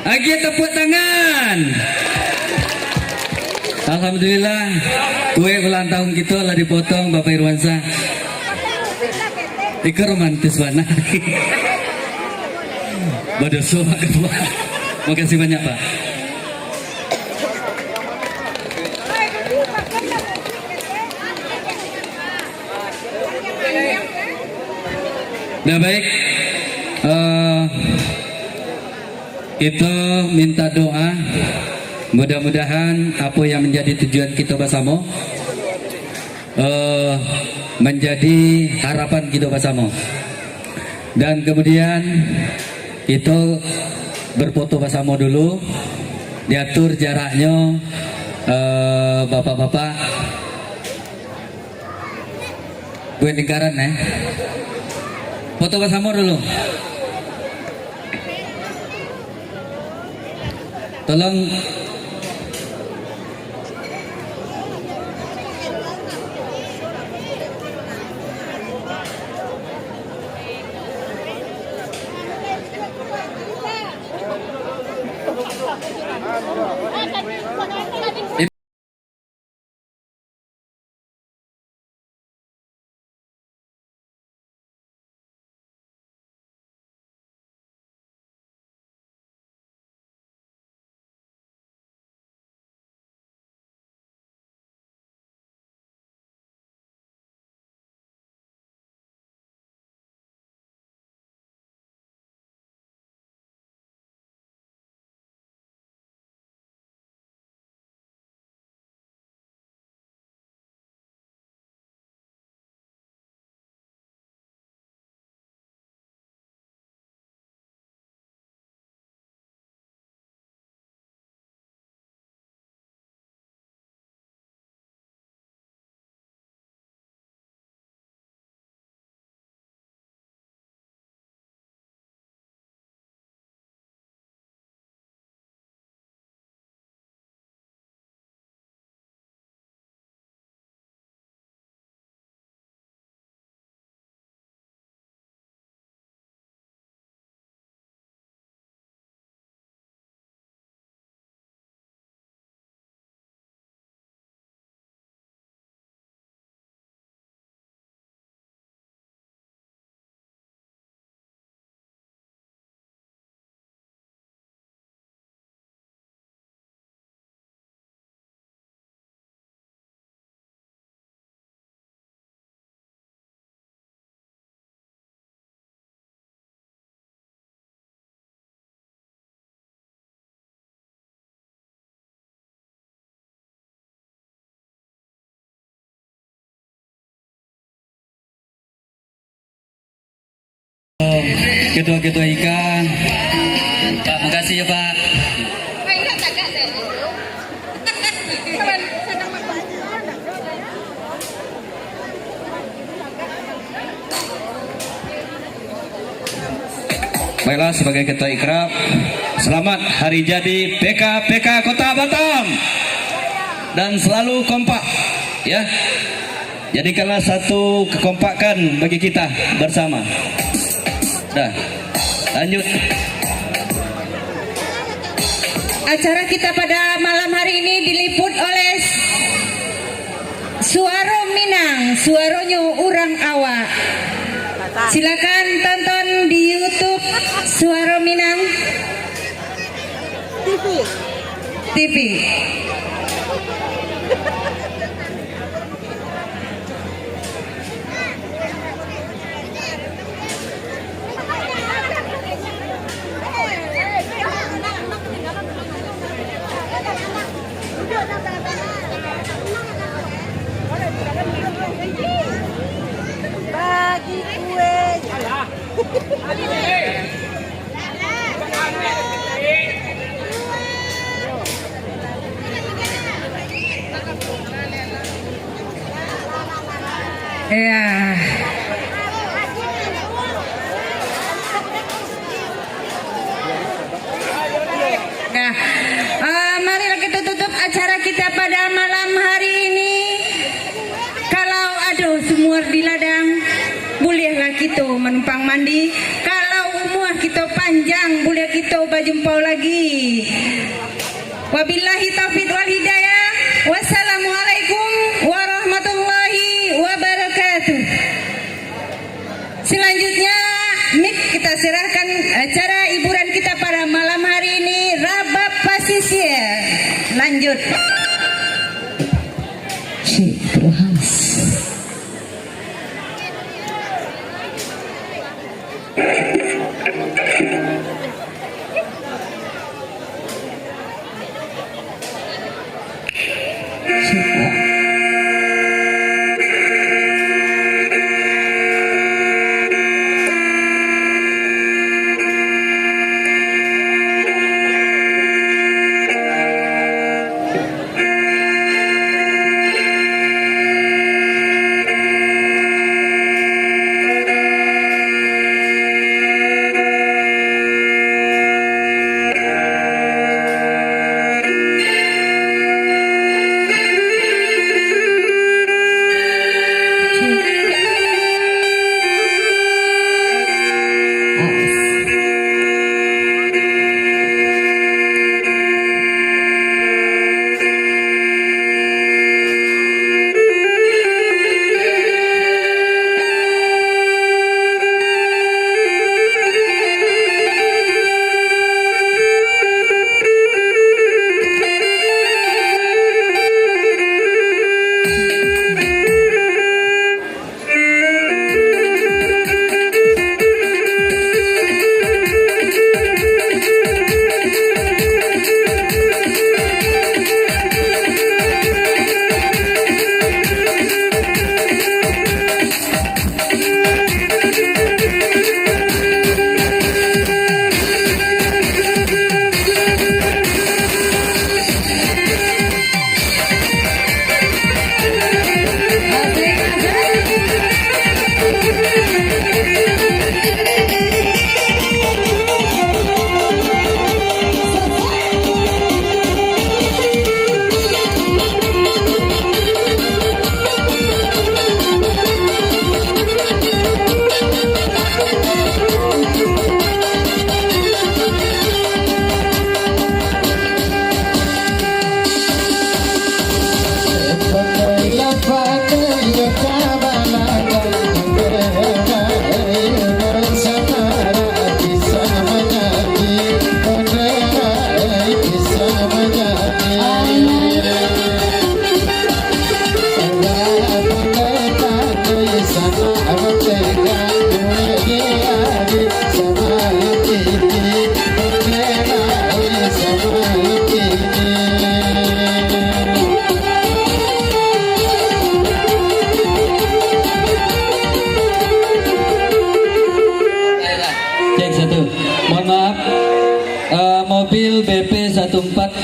Lagi tepuk tangan. Alhamdulillah, kue ulang tahun kita lah dipotong Bapak Irwansyah. Itu romantis mana? Badoso Pak Ketua. Makasih banyak Pak. Nah baik, kita minta doa, mudah-mudahan apa yang menjadi tujuan kita bersama menjadi harapan kita bersama. Dan kemudian kita berfoto bersama dulu, diatur jaraknya, bapak-bapak gue lingkaran ya, foto bersama dulu. Tolong Ketua-ketua IKA, Pak, makasih ya Pak. Baiklah, sebagai ketua ikrab, selamat hari jadi PK Kota Batam dan selalu kompak ya. Jadikanlah satu kekompakan bagi kita bersama. Dah, lanjut. Acara kita pada malam hari ini diliput oleh Suara Minang, suaranya orang awak. Silakan tonton di YouTube Suara Minang TV. Bagi kue. Ya. Nah, marilah kita tutup acara kita pada malam hari ini. Kalau aduh semua di ladang, bolehlah kita menumpang mandi. Kalau umur kita panjang, boleh kita berjumpa lagi. Wabillahi taufiq wal hidayah. Wassalamualaikum warahmatullahi wabarakatuh. Selanjutnya mic kita serahkan acara hiburan kita pada malam hari ini, Rabab Pasisir. Lanjut. Syekh Terhas.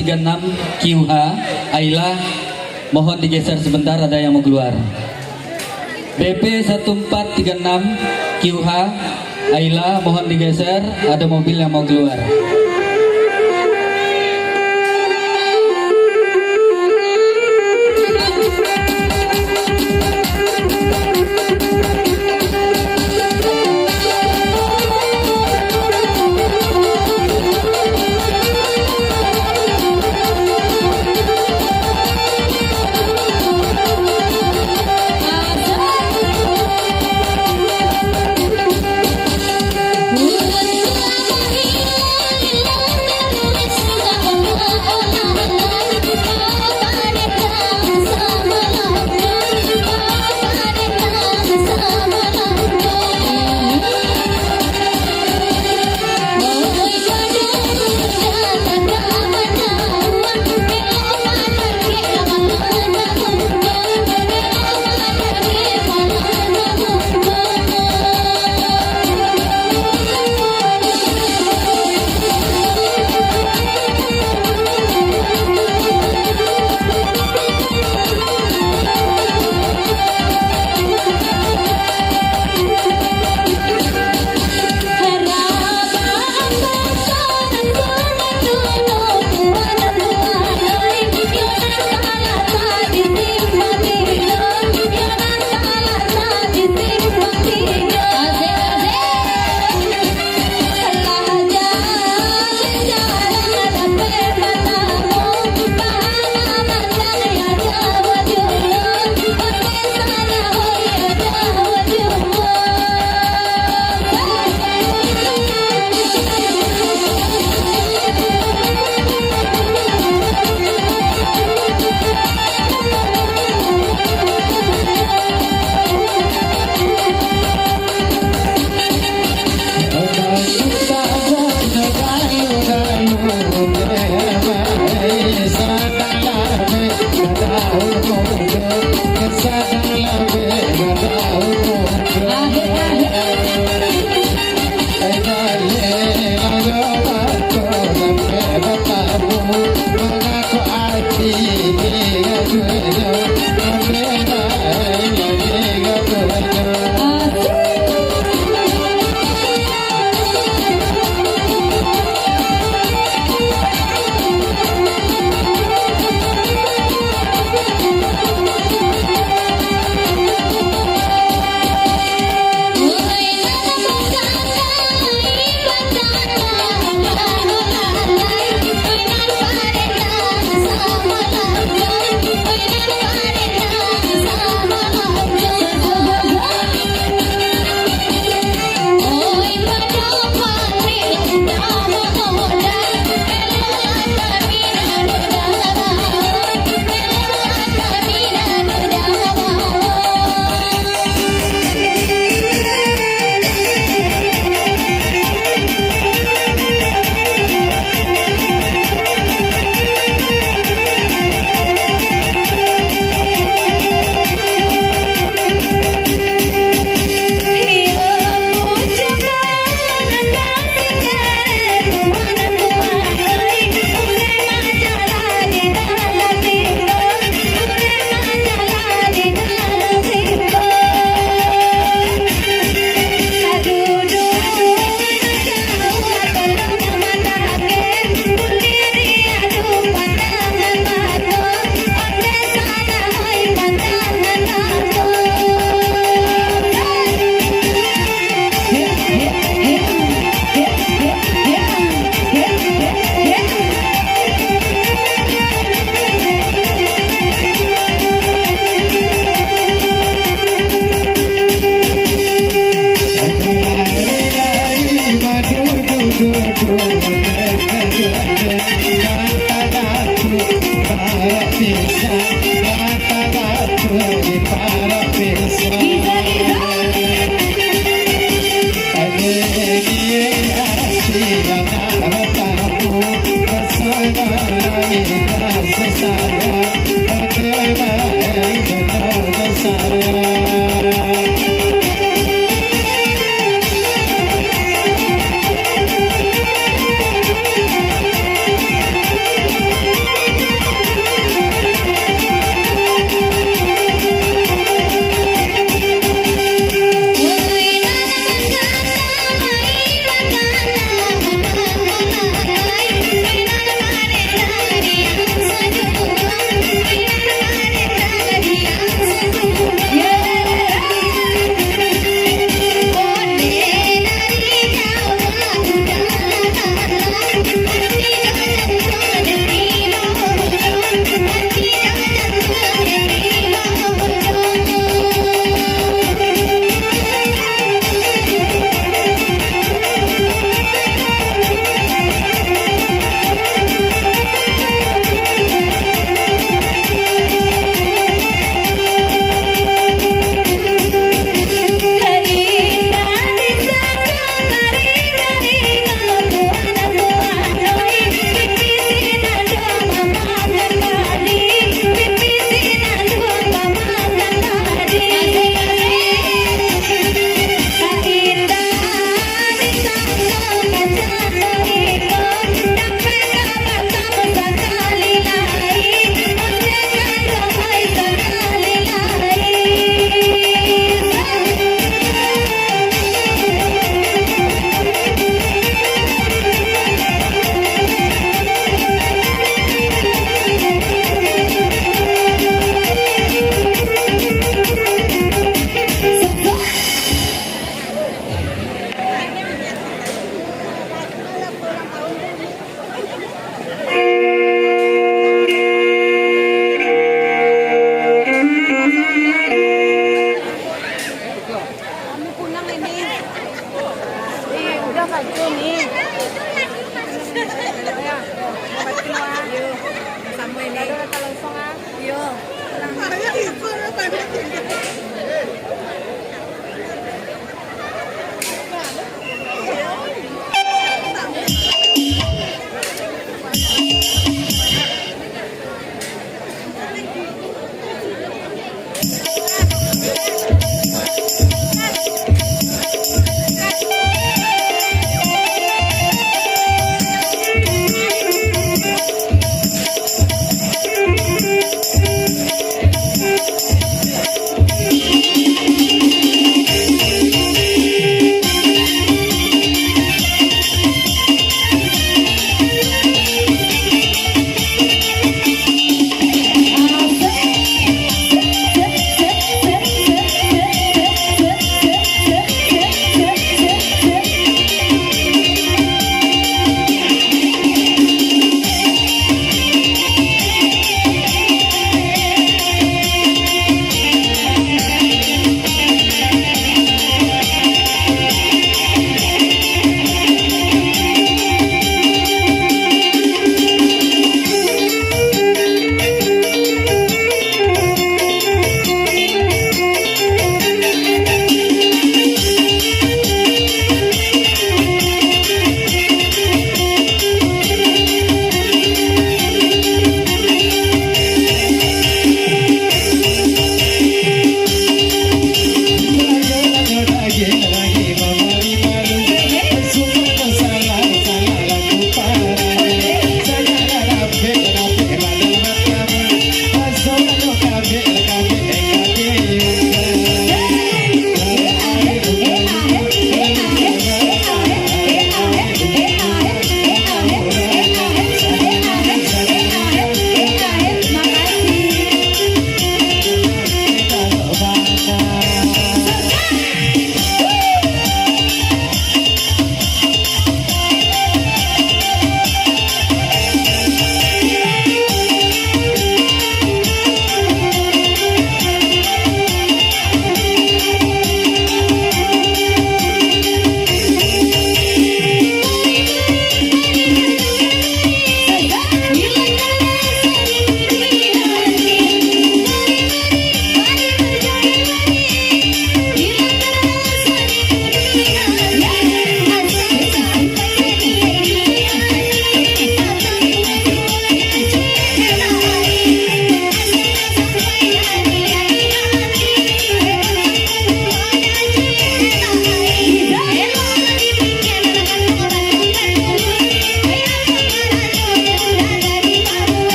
1436 QH Ayla, mohon digeser sebentar, ada yang mau keluar. BP 1436 QH Ayla, mohon digeser, ada mobil yang mau keluar.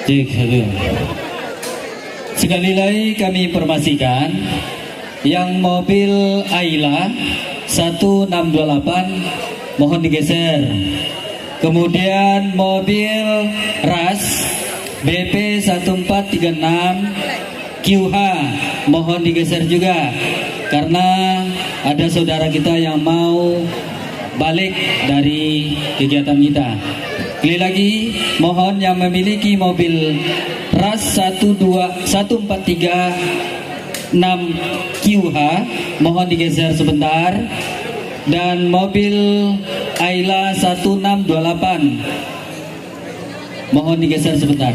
Cek satu. Sekali lagi kami informasikan yang mobil Ayla 1628 mohon digeser. Kemudian mobil RAS BP 1436 QH mohon digeser juga karena ada saudara kita yang mau balik dari kegiatan kita. Sekali lagi mohon yang memiliki mobil RAS 143 6 QH mohon digeser sebentar, dan mobil Ayla 1628 mohon digeser sebentar.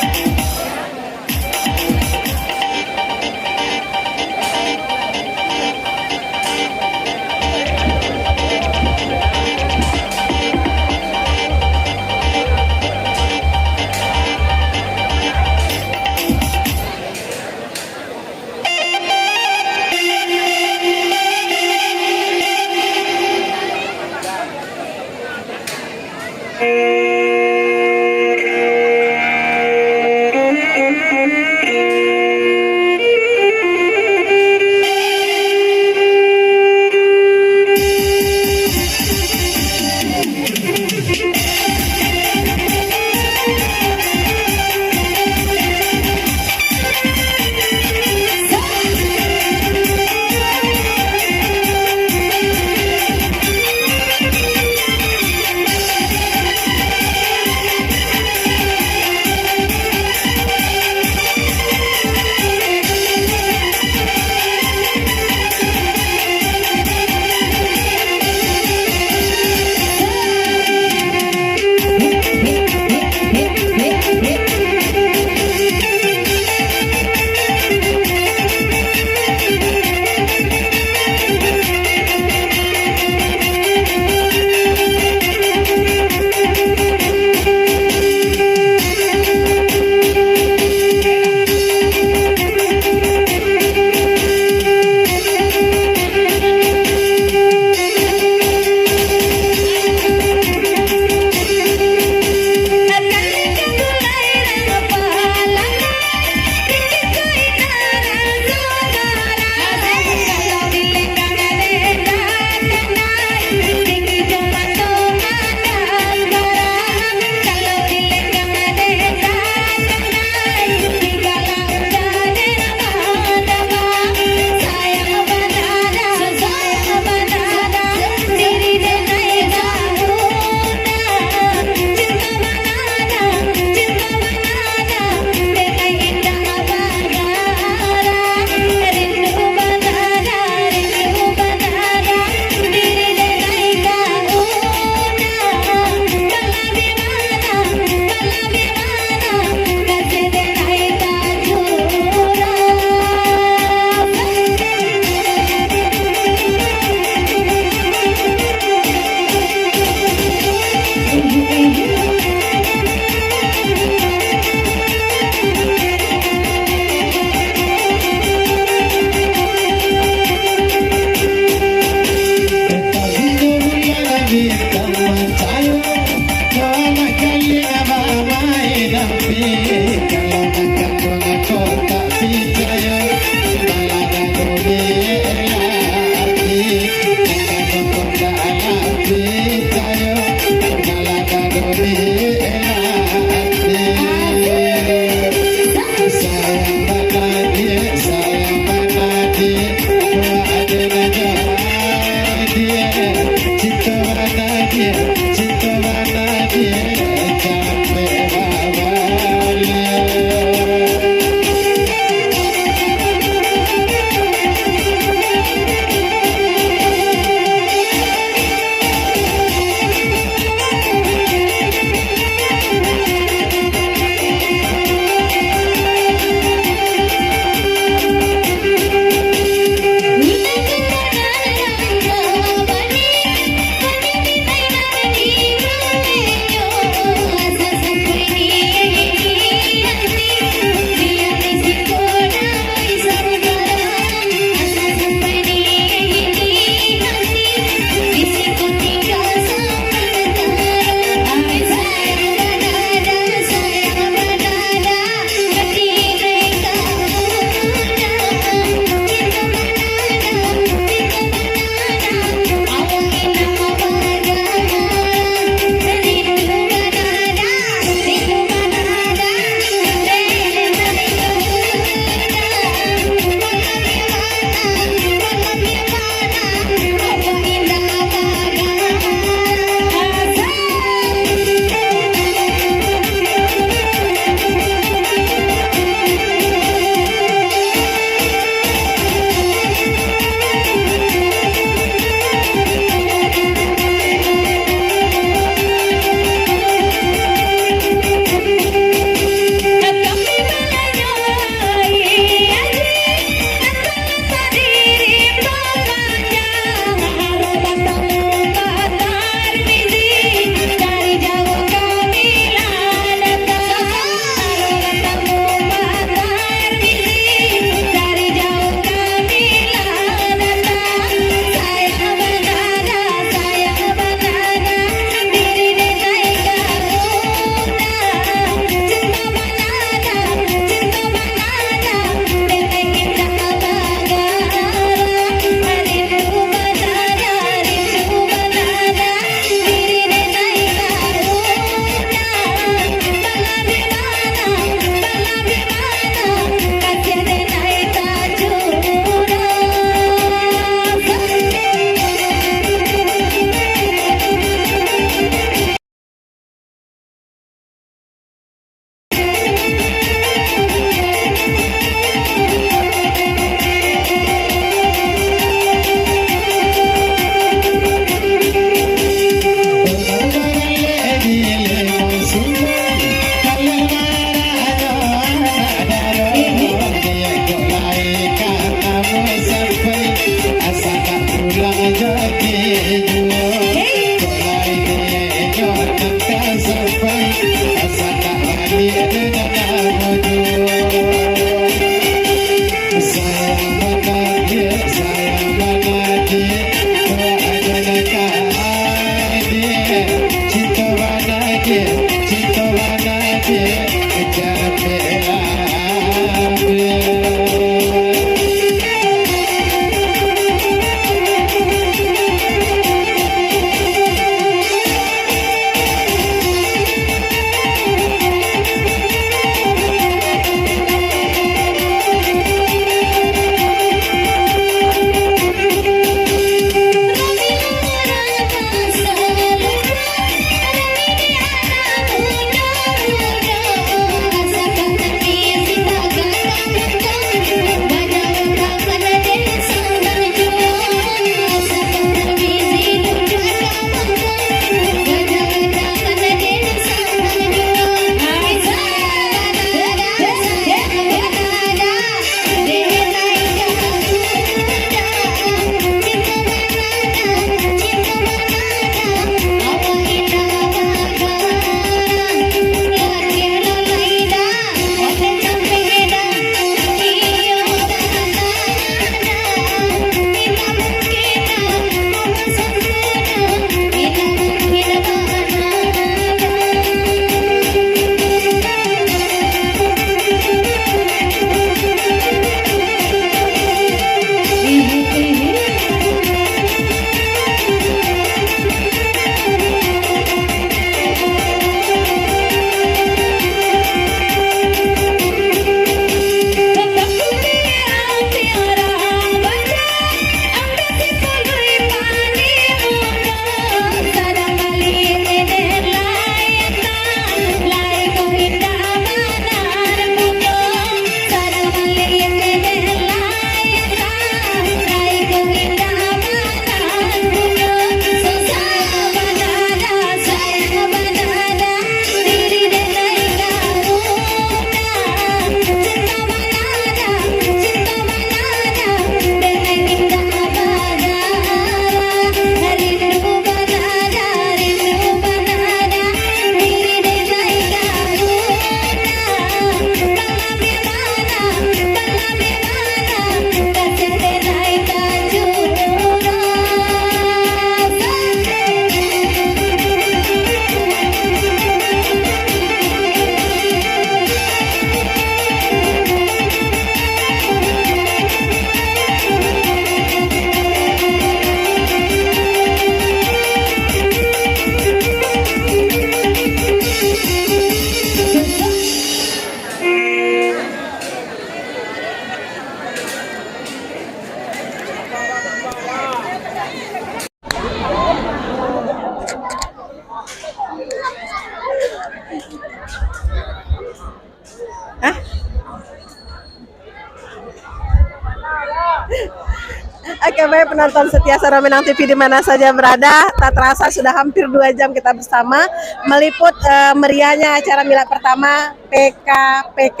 Oke, baik penonton setia Suara Minang TV di mana saja berada, tak terasa sudah hampir 2 jam kita bersama meliput meriahnya acara milad pertama PKPK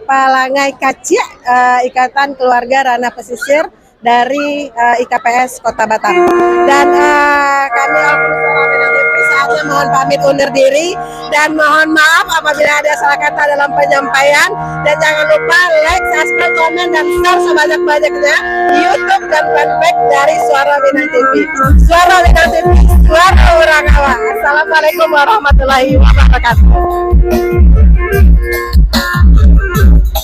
Palangai Kacia, Ikatan Keluarga Ranah Pesisir dari IKPS Kota Batam. Dan kami Suara Minang TV saatnya mohon pamit undur diri dan mohon maaf apabila ada salah kata dalam penyampaian, dan jangan lupa like, subscribe, komen, dan share sebanyak-banyaknya YouTube dan fanpage dari Suara Minang TV. Suara Minang TV, suara orang awam. Assalamualaikum warahmatullahi wabarakatuh.